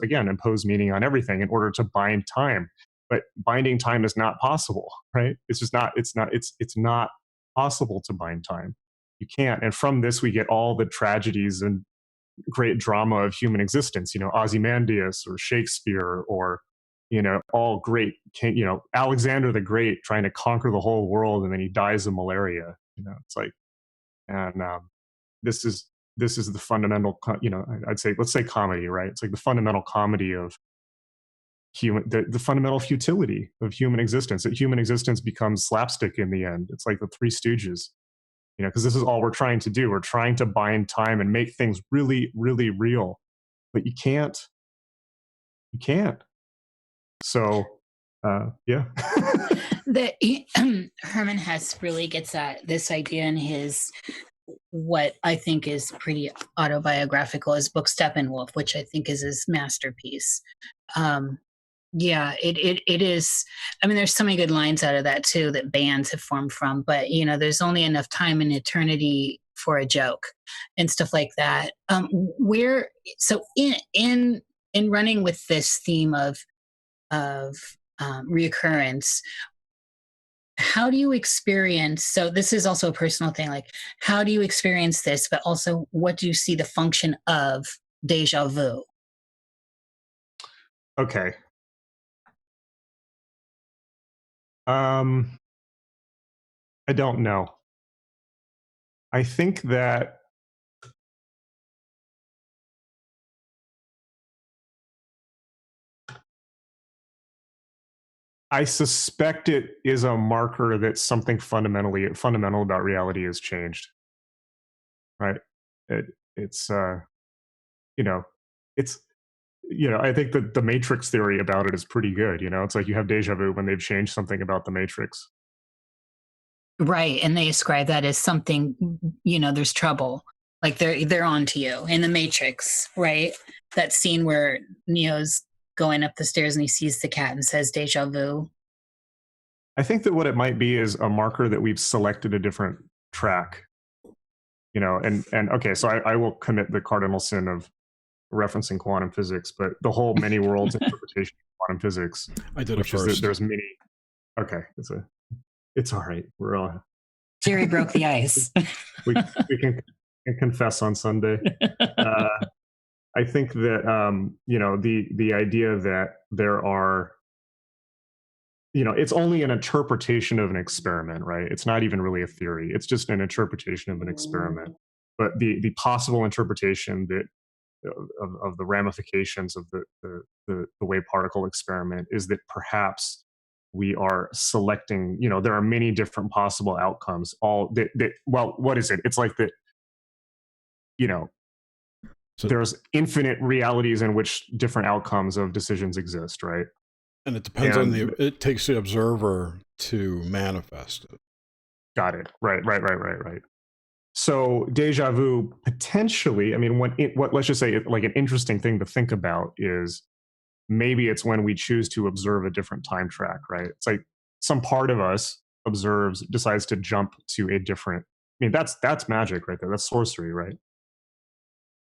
meaning on everything in order to bind time. But binding time is not possible, right? It's just not. It's not possible to bind time. You can't. And from this, we get all the tragedies and great drama of human existence. You know, Ozymandias or Shakespeare, or all great. Alexander the Great trying to conquer the whole world, and then he dies of malaria. It's like. And this is the fundamental, I'd say, let's say comedy, right? It's like the fundamental comedy of the fundamental futility of human existence. That human existence becomes slapstick in the end. It's like the Three Stooges, because this is all we're trying to do. We're trying to bind time and make things really, really real, but you can't. You can't. So, yeah. Herman Hesse really gets at this idea in his, what I think is pretty autobiographical, his book Steppenwolf, which I think is his masterpiece. Yeah, it is. I mean, there's so many good lines out of that too that bands have formed from, but there's only enough time in eternity for a joke and stuff like that. So in running with this theme of reoccurrence, how do you experience, so this is also a personal thing, like how do you experience this, but also what do you see the function of déjà vu? Okay. I don't know. I think that I suspect it is a marker that something fundamental about reality has changed. Right? It's I think that the Matrix theory about it is pretty good. It's like you have déjà vu when they've changed something about the Matrix. Right, and they ascribe that as something. There's trouble. Like they're onto you in the Matrix, right? That scene where Neo's going up the stairs and he sees the cat and says déjà vu. I think that what it might be is a marker that we've selected a different track. And okay, so I will commit the cardinal sin of referencing quantum physics, but the whole many worlds interpretation of quantum physics. I did it first. There's many. Okay, it's all right. We're all. Jerry broke the ice. we can confess on Sunday. I think that the idea that there are, it's only an interpretation of an experiment, right? It's not even really a theory. It's just an interpretation of an experiment. But the possible interpretation that of the ramifications of the wave particle experiment is that perhaps we are selecting. There are many different possible outcomes. All that. Well, what is it? It's like that. So there's infinite realities in which different outcomes of decisions exist, right? And it depends it takes the observer to manifest it. Got it. Right. So déjà vu potentially, I mean, let's just say like an interesting thing to think about is maybe it's when we choose to observe a different time track, right? It's like some part of us decides to jump to a different, I mean, that's magic right there. That's sorcery, right?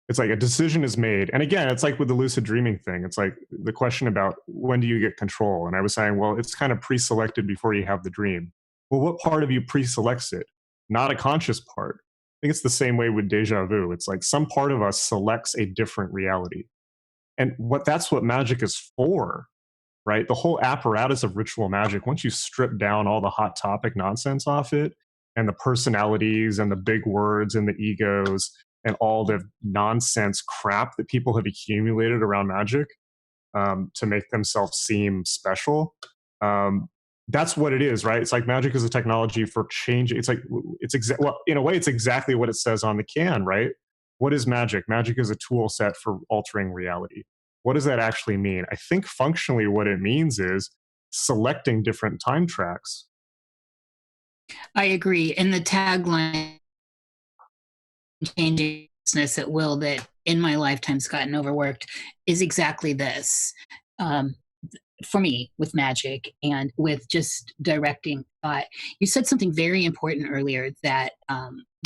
It's like a decision is made. And again, it's like with the lucid dreaming thing. It's like the question about when do you get control? And I was saying, well, it's kind of pre-selected before you have the dream. Well, what part of you pre-selects it? Not a conscious part. I think it's the same way with déjà vu. It's like some part of us selects a different reality. And that's what magic is for, right? The whole apparatus of ritual magic, once you strip down all the hot topic nonsense off it, and the personalities and the big words and the egos, and all the nonsense crap that people have accumulated around magic to make themselves seem special. That's what it is, right? It's like magic is a technology for change. It's like, in a way, it's exactly what it says on the can, right? What is magic? Magic is a tool set for altering reality. What does that actually mean? I think functionally what it means is selecting different time tracks. I agree. And the tagline, changing at will, that in my lifetime's gotten overworked, is exactly this. For me, with magic and with just directing thought. You said something very important earlier that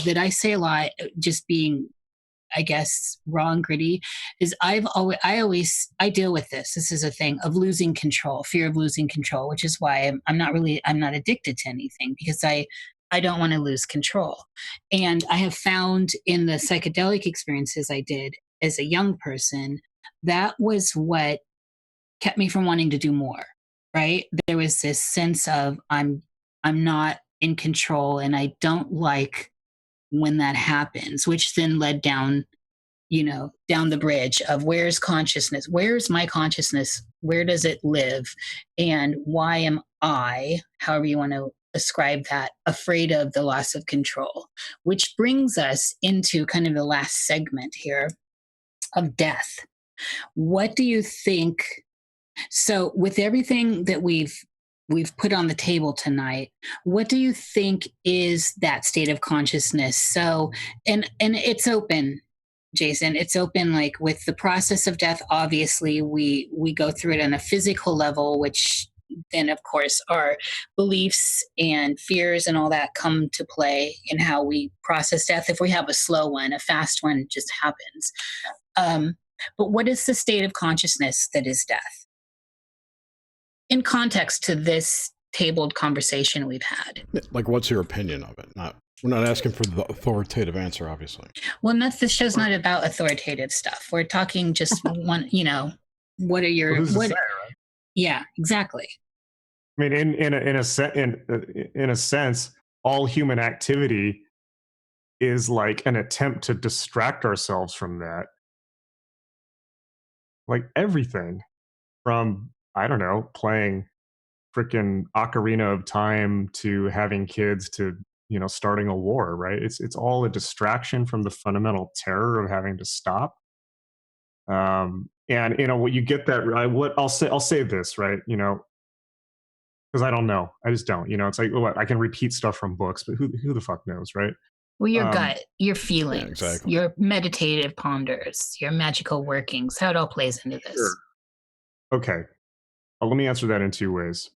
that I say a lot, just being, I guess, raw and gritty, is I deal with this. This is a thing of losing control, fear of losing control, which is why I'm not addicted to anything, because I don't want to lose control. And I have found in the psychedelic experiences I did as a young person, that was what kept me from wanting to do more, right? There was this sense of I'm not in control, and I don't like when that happens, which then led down, down the bridge of where's consciousness? Where's my consciousness? Where does it live? And why am I, however you want to ascribe that, afraid of the loss of control? Which brings us into kind of the last segment here of death. What do you think? So with everything that we've put on the table tonight, what do you think is that state of consciousness? So, and it's open, Jason, it's open, like with the process of death, obviously we go through it on a physical level, which then of course our beliefs and fears and all that come to play in how we process death. If we have a slow one, a fast one just happens. But what is the state of consciousness that is death? In context to this tabled conversation we've had. Like, what's your opinion of it? We're not asking for the authoritative answer, obviously. Well, this show's not about authoritative stuff. We're talking just one, what are your, Well, what, say, right? Yeah, exactly. I mean, in a sense, all human activity is like an attempt to distract ourselves from that. Like everything from, I don't know, playing freaking Ocarina of Time to having kids to, starting a war, right? It's all a distraction from the fundamental terror of having to stop. And what you get that, I'll say this, right? Because I don't know. I just don't. It's like, well, I can repeat stuff from books, but who the fuck knows, right? Well, your gut, your feelings, yeah, exactly. Your meditative ponders, your magical workings, how it all plays into this. Sure. Okay. Well, let me answer that in two ways.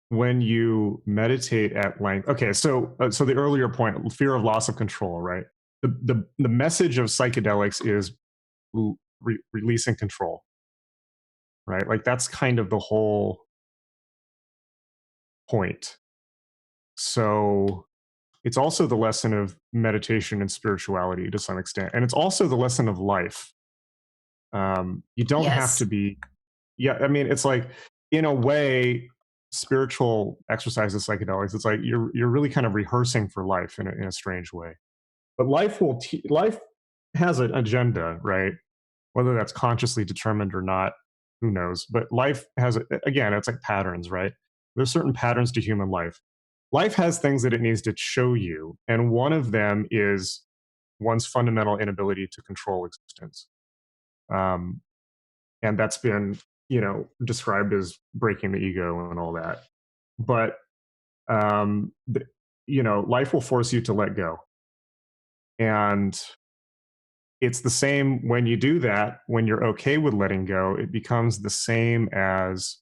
When you meditate at length, okay, so the earlier point, fear of loss of control, right? The message of psychedelics is releasing control, right? Like that's kind of the whole point. So it's also the lesson of meditation and spirituality to some extent, and it's also the lesson of life. You don't have to be, I mean, it's like, in a way, spiritual exercises, psychedelics, it's like you're really kind of rehearsing for life in a strange way. But life has an agenda, right? Whether that's consciously determined or not, who knows? But life has, again, it's like patterns, right? There's certain patterns to human life. Life has things that it needs to show you, and one of them is one's fundamental inability to control existence. And that's been, described as breaking the ego and all that. But, life will force you to let go. And it's the same when you do that, when you're okay with letting go, it becomes the same as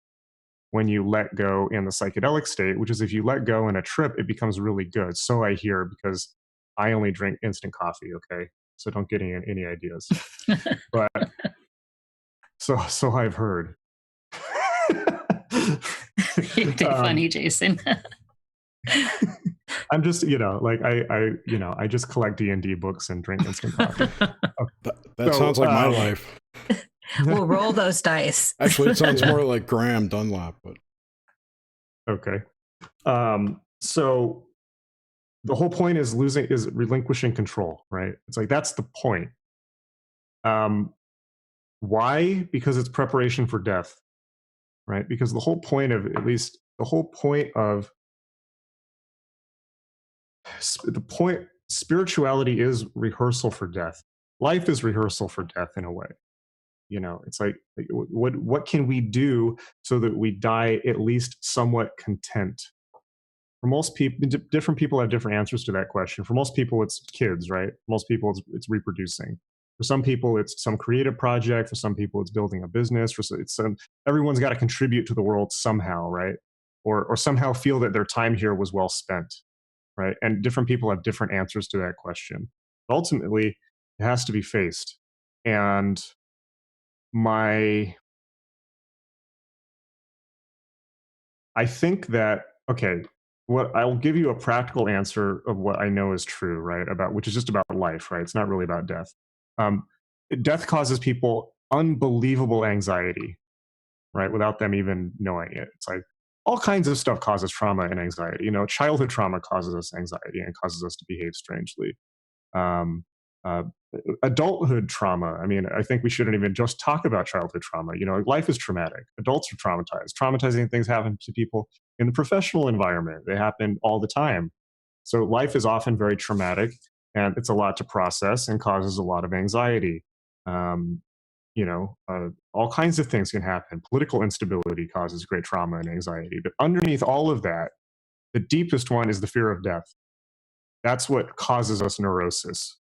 when you let go in the psychedelic state, which is if you let go in a trip, it becomes really good. So I hear, because I only drink instant coffee, okay? So don't get any ideas. But so I've heard. You're funny, Jason. I'm just, I just collect D&D books and drink instant coffee. That sounds like my life. We'll roll those dice. Actually, it sounds more like Graham Dunlap, but okay. So the whole point is relinquishing control, right? It's like that's the point. Why? Because it's preparation for death, right? Because spirituality is rehearsal for death. Life is rehearsal for death in a way. It's like what can we do so that we die at least somewhat content? For most people, different people have different answers to that question. For most people, it's kids, right? For most people, it's reproducing. For some people, it's some creative project. For some people, it's building a business. Everyone's got to contribute to the world somehow, right? Or somehow feel that their time here was well spent, right? And different people have different answers to that question. But ultimately, it has to be faced. And I think that, okay, what I'll give you a practical answer of what I know is true, right? Which is just about life, right? It's not really about death. Death causes people unbelievable anxiety, right? Without them even knowing it. It's like all kinds of stuff causes trauma and anxiety. Childhood trauma causes us anxiety and causes us to behave strangely. Um, uh, Adulthood trauma. I mean, I think we shouldn't even just talk about childhood trauma. Life is traumatic. Adults are traumatized. Traumatizing things happen to people in the professional environment. They happen all the time. So life is often very traumatic, and it's a lot to process and causes a lot of anxiety. All kinds of things can happen. Political instability causes great trauma and anxiety. But underneath all of that, the deepest one is the fear of death. That's what causes us neurosis.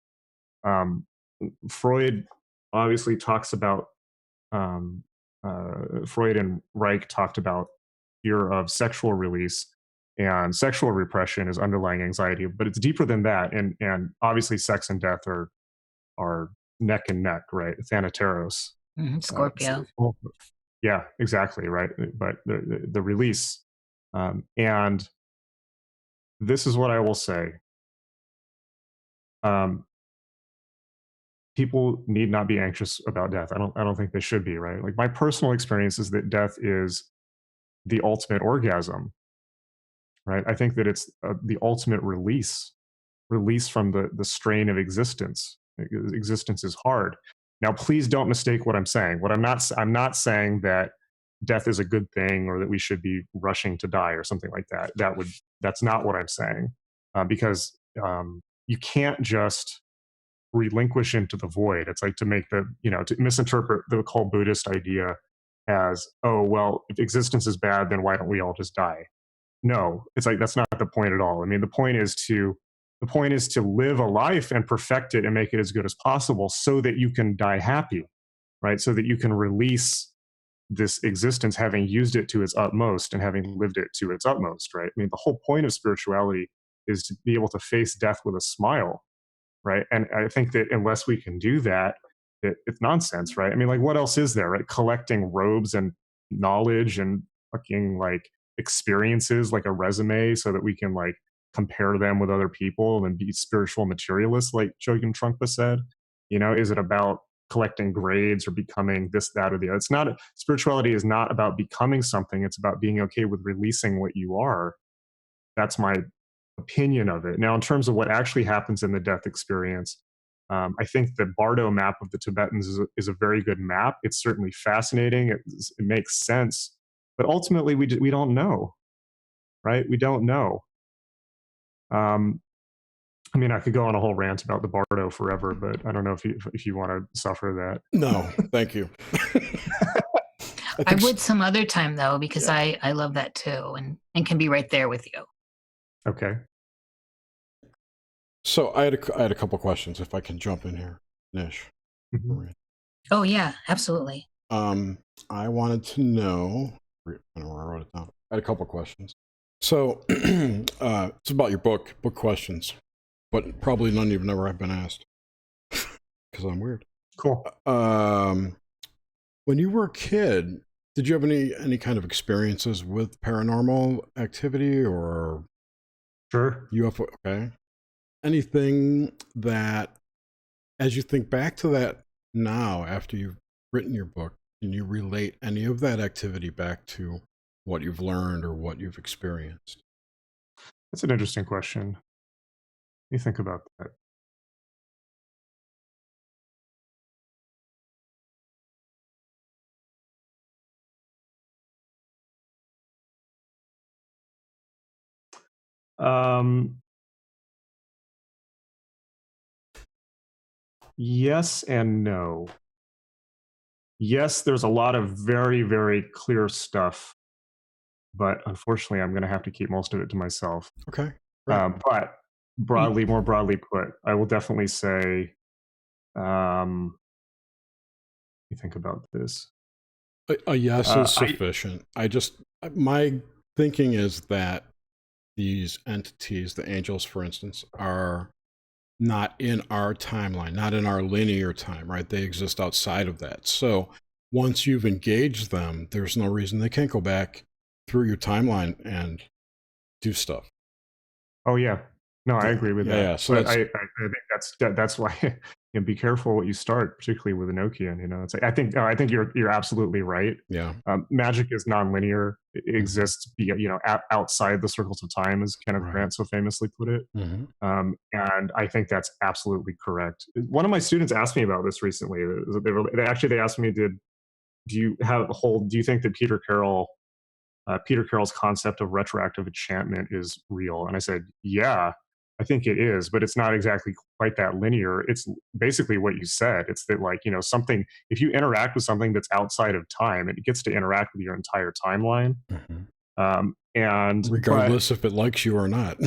Freud obviously talks about, Freud and Reich talked about fear of sexual release, and sexual repression is underlying anxiety, but it's deeper than that. And obviously sex and death are neck and neck, right? Thanateros. Scorpio. Yeah, exactly, right? But the release. And this is what I will say. People need not be anxious about death. I don't think they should be, right? Like, my personal experience is that death is the ultimate orgasm, right? I think that it's the ultimate release from the strain of existence. Existence is hard. Now, please don't mistake what I'm saying. I'm not saying that death is a good thing or that we should be rushing to die or something like that. That's not what I'm saying, because you can't just relinquish into the void. It's like to misinterpret the whole Buddhist idea as, oh, well, if existence is bad, then why don't we all just die? No, it's like, that's not the point at all. I mean, the point is to live a life and perfect it and make it as good as possible so that you can die happy, right? So that you can release this existence having used it to its utmost and having lived it to its utmost, right? I mean, the whole point of spirituality is to be able to face death with a smile, right? And I think that unless we can do that, it's nonsense, right? I mean, like, what else is there, right? Collecting robes and knowledge and fucking like experiences, like a resume, so that we can like compare them with other people and be spiritual materialists, like Chogyam Trungpa said. Is it about collecting grades or becoming this, that, or the other? It's not. Spirituality is not about becoming something. It's about being okay with releasing what you are. That's my opinion of it. Now, in terms of what actually happens in the death experience, I think the Bardo map of the Tibetans is a very good map. It's certainly fascinating. It makes sense, but ultimately we don't know, right? We don't know. I mean, I could go on a whole rant about the Bardo forever, but I don't know if you want to suffer that. No, thank you. I would some other time though, because I love that too, and can be right there with you. Okay. So I had a couple questions, if I can jump in here, Nish. Mm-hmm. Oh yeah, absolutely. I wanted to know. I don't know where I wrote it down. I had a couple questions. So it's about your book questions, but probably none you've never have been asked because I'm weird. Cool. When you were a kid, did you have any kind of experiences with paranormal activity or Sure. UFO? Okay. Anything that, as you think back to that now, after you've written your book, can you relate any of that activity back to what you've learned or what you've experienced? That's an interesting question. What do you think about that? Yes and no. Yes, there's a lot of very, very clear stuff, but unfortunately, I'm going to have to keep most of it to myself. Okay. But more broadly put, I will definitely say You think about this. A yes is sufficient. My thinking is that these entities, the angels, for instance, are not in our timeline, not in our linear time, right? They exist outside of that. So once you've engaged them, there's no reason they can't go back through your timeline and do stuff. Oh yeah, no, I agree with that. Yeah. So but I think that's why be careful what you start, particularly with Enochian. It's like I think you're absolutely right. Yeah. Magic is nonlinear. It exists, outside the circles of time, as Kenneth Grant so famously put it. And I think that's absolutely correct. One of my students asked me about this recently. They asked me, do you think that Peter Carroll's concept of retroactive enchantment is real? And I said, yeah, I think it is, but it's not exactly quite that linear. It's basically what you said. It's that, like, something, if you interact with something that's outside of time, it gets to interact with your entire timeline. And regardless if it likes you or not.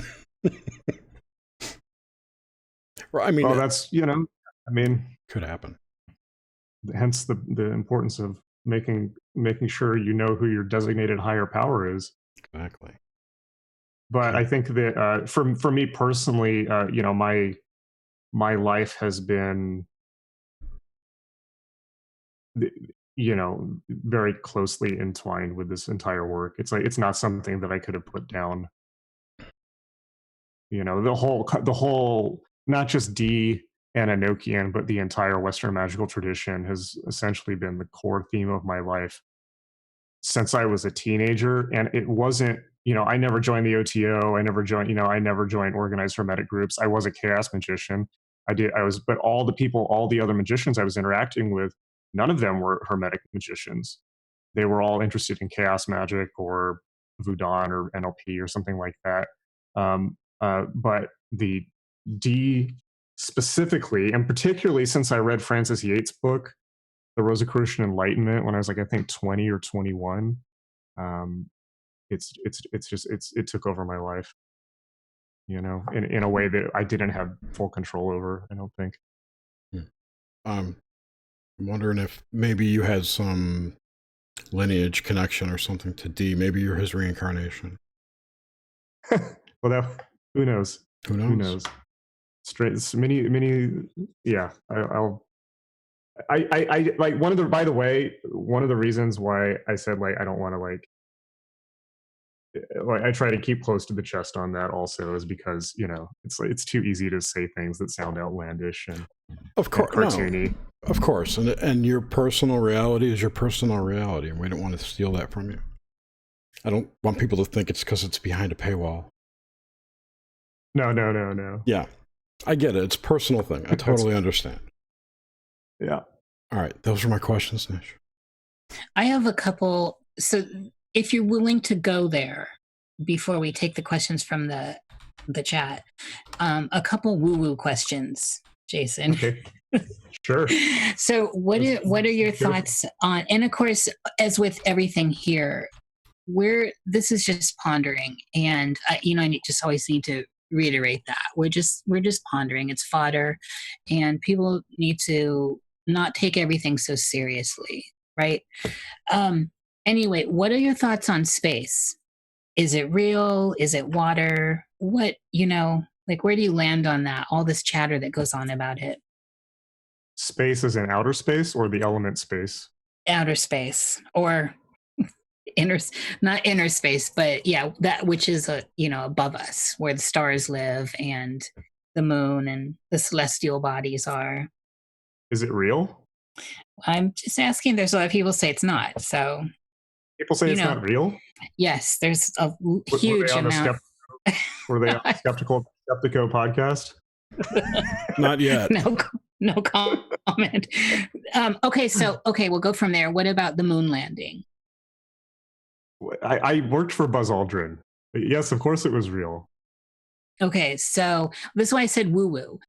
I mean, well, that's, could happen. Hence the importance of making sure you know who your designated higher power is. Exactly. But I think that for me personally, my life has been, very closely entwined with this entire work. It's like, it's not something that I could have put down. The whole, not just D and Enochian, but the entire Western magical tradition has essentially been the core theme of my life since I was a teenager. And it wasn't, I never joined the OTO. I never joined organized hermetic groups. I was a chaos magician. But all the other magicians I was interacting with, none of them were hermetic magicians. They were all interested in chaos magic or Voodoo or NLP or something like that. But the D specifically, and particularly since I read Francis Yates' book, The Rosicrucian Enlightenment, when I was like, I think 20 or 21, it took over my life, in a way that I didn't have full control over, I don't think. I'm wondering if maybe you had some lineage connection or something to D. Maybe you're his reincarnation. Well, who knows? Who knows? Yeah. I like by the way, one of the reasons why I said, like, I don't want to, like, I try to keep close to the chest on that also, is because, it's too easy to say things that sound outlandish and of course cartoony. No, of course, and your personal reality is your personal reality, and we don't want to steal that from you. I don't want people to think it's because it's behind a paywall. No. Yeah, I get it. It's a personal thing. I totally understand. Yeah. All right, those are my questions, Nish. I have a couple. So if you're willing to go there before we take the questions from the chat, a couple woo-woo questions, Jason. Okay. Sure. So what are your thoughts on, and of course, as with everything here, this is just pondering, and I just always need to reiterate that we're just pondering. It's fodder, and people need to not take everything so seriously, right? Anyway, what are your thoughts on space? Is it real? Is it water? What, like, where do you land on that? All this chatter that goes on about it. Space is in outer space, or the element space? Outer space, or not inner space, but yeah, that which is above us, where the stars live and the moon and the celestial bodies are. Is it real? I'm just asking. There's a lot of people say it's not. So people say it's not real. Yes, there's a huge amount. Were they on the Skeptico podcast? Not yet. No comment. Okay, we'll go from there. What about the moon landing? I worked for Buzz Aldrin. Yes, of course it was real. Okay, so this is why I said woo-woo.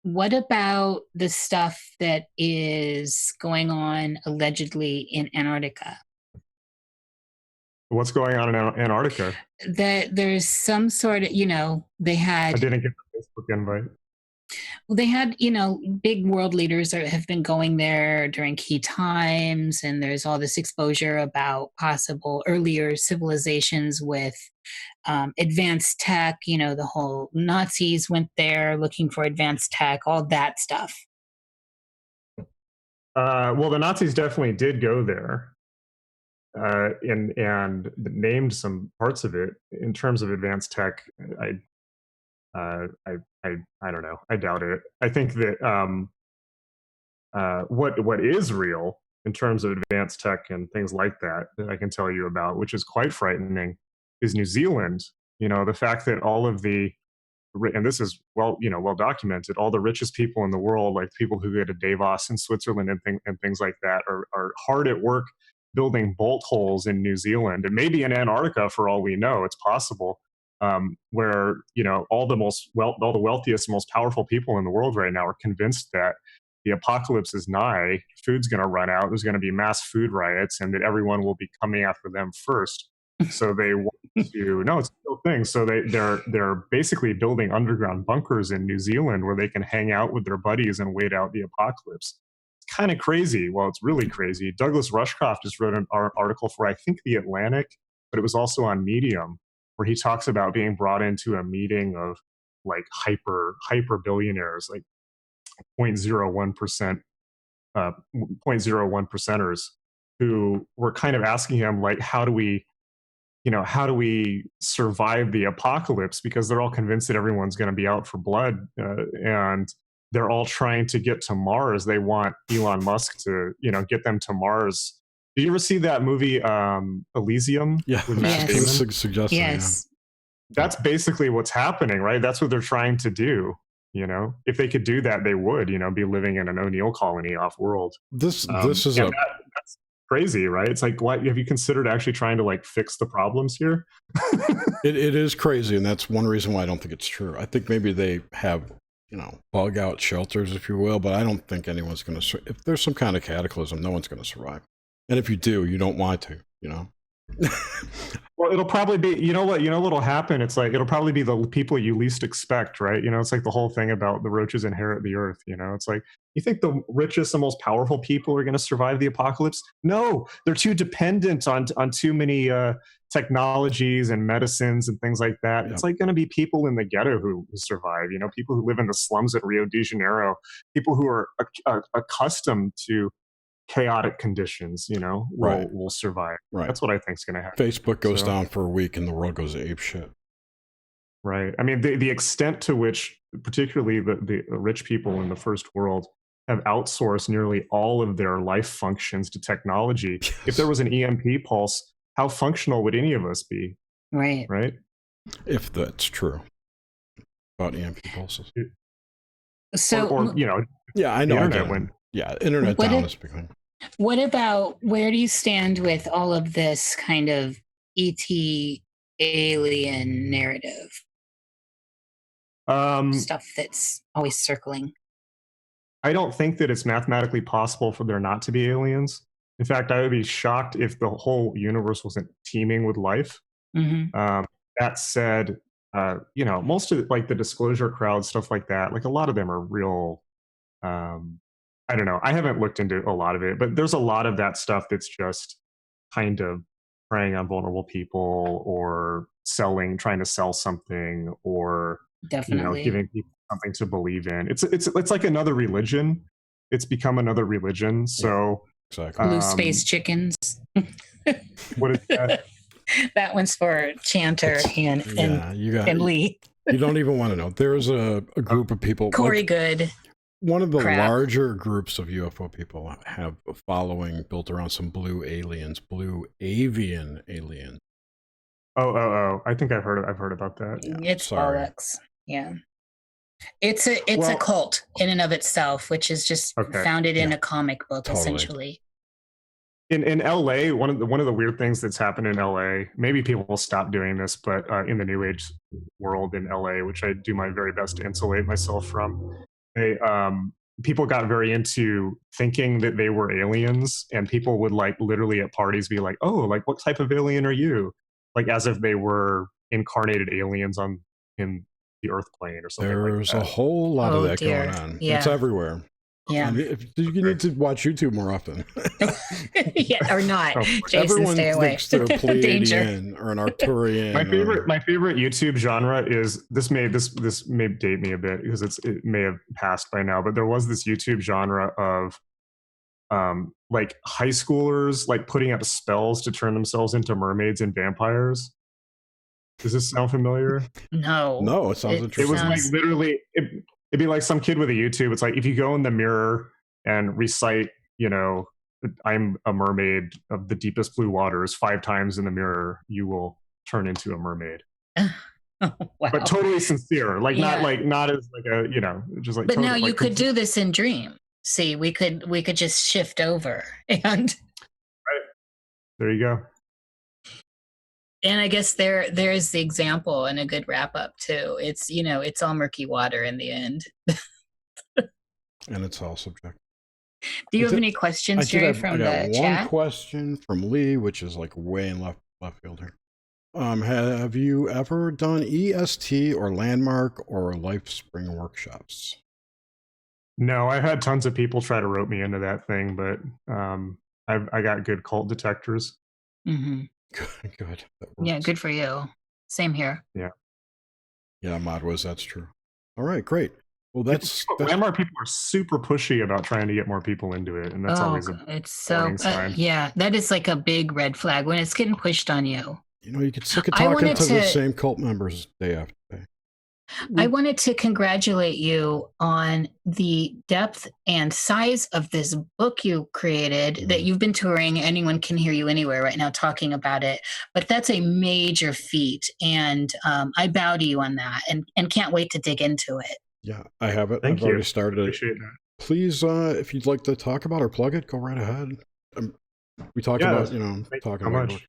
What about the stuff that is going on allegedly in Antarctica? What's going on in Antarctica? That there's some sort of, they had... I didn't get the Facebook invite. Well, they had, big world leaders that have been going there during key times, and there's all this exposure about possible earlier civilizations with advanced tech. The whole Nazis went there looking for advanced tech, all that stuff. Well, the Nazis definitely did go there, and named some parts of it in terms of advanced tech. I don't know. I doubt it. I think that what is real in terms of advanced tech and things like that I can tell you about, which is quite frightening, is New Zealand. The fact that all of the, and this is well documented, all the richest people in the world, like people who go to Davos in Switzerland and things like that, are hard at work building bolt holes in New Zealand and maybe in Antarctica for all we know. It's possible. Where all the wealthiest, most powerful people in the world right now are convinced that the apocalypse is nigh, food's going to run out, there's going to be mass food riots, and that everyone will be coming after them first. So they want to, no, it's a real thing. So they're basically building underground bunkers in New Zealand where they can hang out with their buddies and wait out the apocalypse. It's kind of crazy. Well, it's really crazy. Douglas Rushkoff just wrote an article for, I think, The Atlantic, but it was also on Medium, where he talks about being brought into a meeting of like hyper billionaires, like 0.01%, 0.01 percenters, who were kind of asking him, like, how do we survive the apocalypse? Because they're all convinced that everyone's going to be out for blood, and they're all trying to get to Mars. They want Elon Musk to, get them to Mars. Did you ever see that movie, Elysium? Yeah, with Matt Damon? Suggestion. Yes. Yeah. That's basically what's happening, right? That's what they're trying to do. If they could do that, they would, be living in an O'Neill colony off world. This is that's crazy, right? It's like, what have you considered actually trying to like fix the problems here? it is crazy, and that's one reason why I don't think it's true. I think maybe they have, bug out shelters, if you will, but I don't think anyone's going to. If there's some kind of cataclysm, no one's going to survive. And if you do, you don't want to, Well, it'll probably be, what'll happen? It's like, it'll probably be the people you least expect, right? It's like the whole thing about the roaches inherit the earth, it's like, you think the richest and most powerful people are going to survive the apocalypse? No, they're too dependent on too many technologies and medicines and things like that. Yep. It's like going to be people in the ghetto who survive, people who live in the slums at Rio de Janeiro, people who are accustomed to chaotic conditions, will survive. Right. That's what I think is going to happen. Facebook goes down for a week and the world goes ape shit. Right. I mean, the extent to which, particularly the rich people in the first world, have outsourced nearly all of their life functions to technology. Yes. If there was an EMP pulse, how functional would any of us be? Right. Right. If that's true about EMP pulses. So, yeah, I know. Internet down is becoming. What about, where do you stand with all of this kind of ET alien narrative? Stuff that's always circling. I don't think that it's mathematically possible for there not to be aliens. In fact, I would be shocked if the whole universe wasn't teeming with life. Mm-hmm. That said, most of like the disclosure crowd, stuff like that, like a lot of them are real. I don't know. I haven't looked into a lot of it, but there's a lot of that stuff that's just kind of preying on vulnerable people or trying to sell something, or definitely giving people something to believe in. It's like another religion. It's become another religion. So exactly. Blue space chickens. What is that? That one's for Chanter and Lee. You don't even want to know. There's a group of people. Corey Good. One of the larger groups of UFO people have a following built around some blue avian aliens. Oh! I think I've heard about that. Yeah. It's bollocks. Yeah, it's a cult in and of itself, which is just founded in a comic book, essentially. In LA, one of the weird things that's happened in LA, maybe people will stop doing this, but in the New Age world in LA, which I do my very best to insulate myself from. People got very into thinking that they were aliens, and people would like literally at parties be like, "Oh, like what type of alien are you?" Like as if they were incarnated aliens in the Earth plane or something like There's that. a whole lot of that dear. going on. Yeah. It's everywhere. Yeah. You need to watch YouTube more often. Yeah, or not. Oh, Jason, Everyone stay away. thinks they're a Danger. Pleiadian or an Arcturian. My favorite YouTube genre is this may date me a bit because it may have passed by now, but there was this YouTube genre of like high schoolers like putting out spells to turn themselves into mermaids and vampires. Does this sound familiar? No, it sounds interesting. It was like literally it'd be like some kid with a YouTube. It's like if you go in the mirror and recite, I'm a mermaid of the deepest blue waters 5 times in the mirror, you will turn into a mermaid. Wow. But totally sincere, like not as like a just like. But now you could do this in Dream. See, we could just shift over and. Right. There you go. And I guess there's the example and a good wrap up too. It's it's all murky water in the end. And it's all subjective. Do you have any questions, Jerry, from the chat? One question from Lee, which is like way in left field here. Have you ever done EST or Landmark or LifeSpring workshops? No, I've had tons of people try to rope me into that thing, but I got good cult detectors. Mm-hmm. Good. Yeah, good for you. Same here. Yeah. Yeah, Modwiz, that's true. All right, great. Well, that's Landmark people are super pushy about trying to get more people into it, and that's always it's so sign. Yeah, that is like a big red flag when it's getting pushed on you. You get sick of talking to the same cult members day after day. I wanted to congratulate you on the depth and size of this book you created that you've been touring. Anyone can hear you anywhere right now talking about it, but that's a major feat. And I bow to you on that and can't wait to dig into it. Yeah, I have it. Thank I've you. already started it. Appreciate that. Please, if you'd like to talk about or plug it, go right ahead. We talked about, talking about it.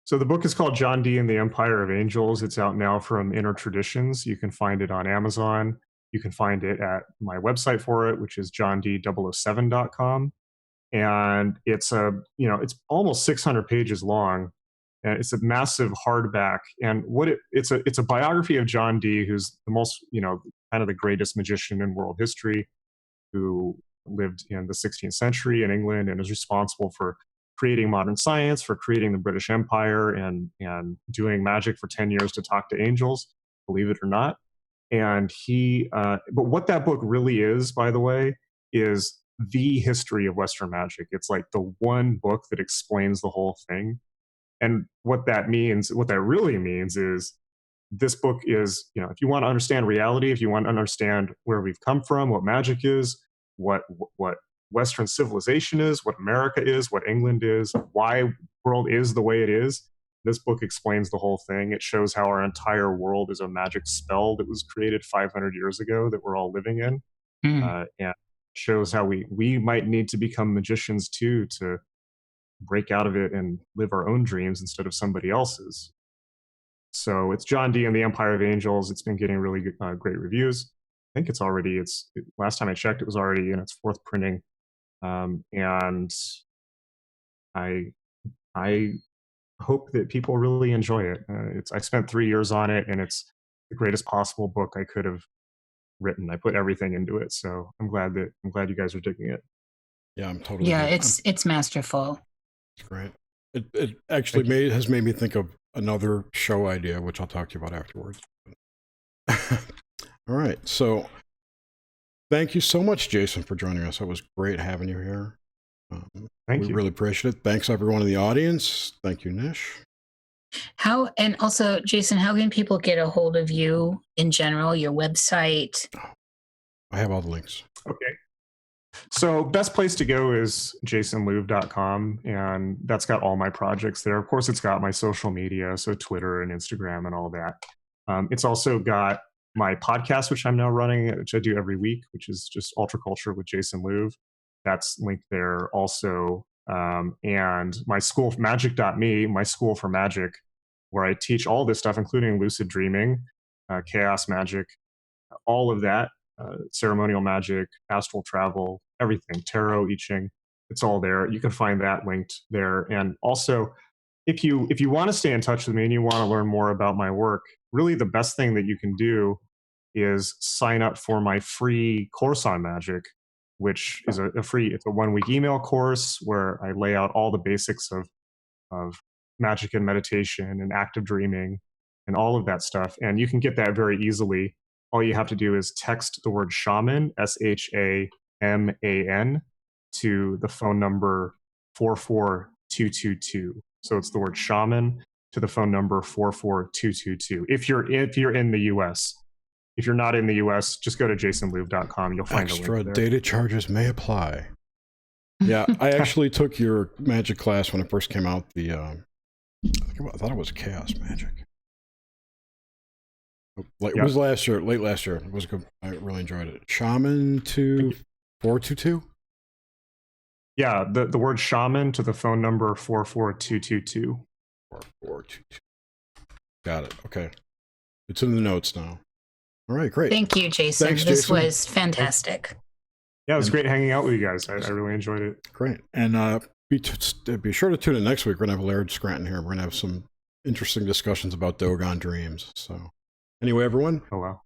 So the book is called John Dee and the Empire of Angels. It's out now from Inner Traditions. You can find it on Amazon. You can find it at my website for it, which is johnd007.com. And it's it's almost 600 pages long. And it's a massive hardback. And it's a biography of John Dee, who's the most, kind of the greatest magician in world history, who lived in the 16th century in England and is responsible for creating modern science, for creating the British Empire, and doing magic for 10 years to talk to angels, believe it or not. And but what that book really is, by the way, is the history of Western magic. It's like the one book that explains the whole thing. And what that really means is this book is, if you want to understand reality, if you want to understand where we've come from, what magic is, what Western civilization is, what America is, what England is, why the world is the way it is, this book explains the whole thing. It shows how our entire world is a magic spell that was created 500 years ago that we're all living in. And shows how we might need to become magicians too, to break out of it and live our own dreams instead of somebody else's. So it's John Dee and the Empire of Angels. It's been getting really good, great reviews. I think last time I checked, it was already in its 4th printing. And I hope that people really enjoy it. I spent 3 years on it, and it's the greatest possible book I could have written. I put everything into it, so I'm glad you guys are digging it. Yeah, I'm totally. Yeah, it's masterful. It's great. It actually has made me think of another show idea, which I'll talk to you about afterwards. All right, so thank you so much, Jason, for joining us. It was great having you here. Thank you. We really appreciate it. Thanks, everyone in the audience. Thank you, Nish. And also, Jason, how can people get a hold of you in general, your website? I have all the links. Okay. So best place to go is jasonlouv.com, and that's got all my projects there. Of course, it's got my social media, so Twitter and Instagram and all that. It's also got my podcast, which I'm now running, which I do every week, which is just Ultraculture with Jason Louv. That's linked there also. And my school, magic.me, my school for magic, where I teach all this stuff, including lucid dreaming, chaos magic, all of that, ceremonial magic, astral travel, everything, tarot, I Ching. It's all there. You can find that linked there. And also, if you want to stay in touch with me and you want to learn more about my work, really the best thing that you can do is sign up for my free course on magic, which is it's a 1-week email course where I lay out all the basics of magic and meditation and active dreaming and all of that stuff. And you can get that very easily. All you have to do is text the word shaman, SHAMAN, to the phone number 44222. So it's the word shaman to the phone number 44222. If you're in the US. If you're not in the US, just go to jasonlouv.com. You'll find extra a link there. data charges may apply. Yeah, I actually took your magic class when it first came out. I thought it was chaos magic. It was last year, late last year. It was good. I really enjoyed it. Shaman to 422? Yeah, the word shaman to the phone number 44222. 4422. Got it. Okay. It's in the notes now. All right, great. Thank you, Jason. Thanks, this Jason. was fantastic. Yeah, it was great hanging out with you guys. I really enjoyed it. Great. And be sure to tune in next week. We're going to have Laird Scranton here. We're going to have some interesting discussions about Dogon dreams. So anyway, everyone, Hello.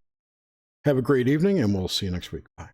have a great evening, and we'll see you next week. Bye.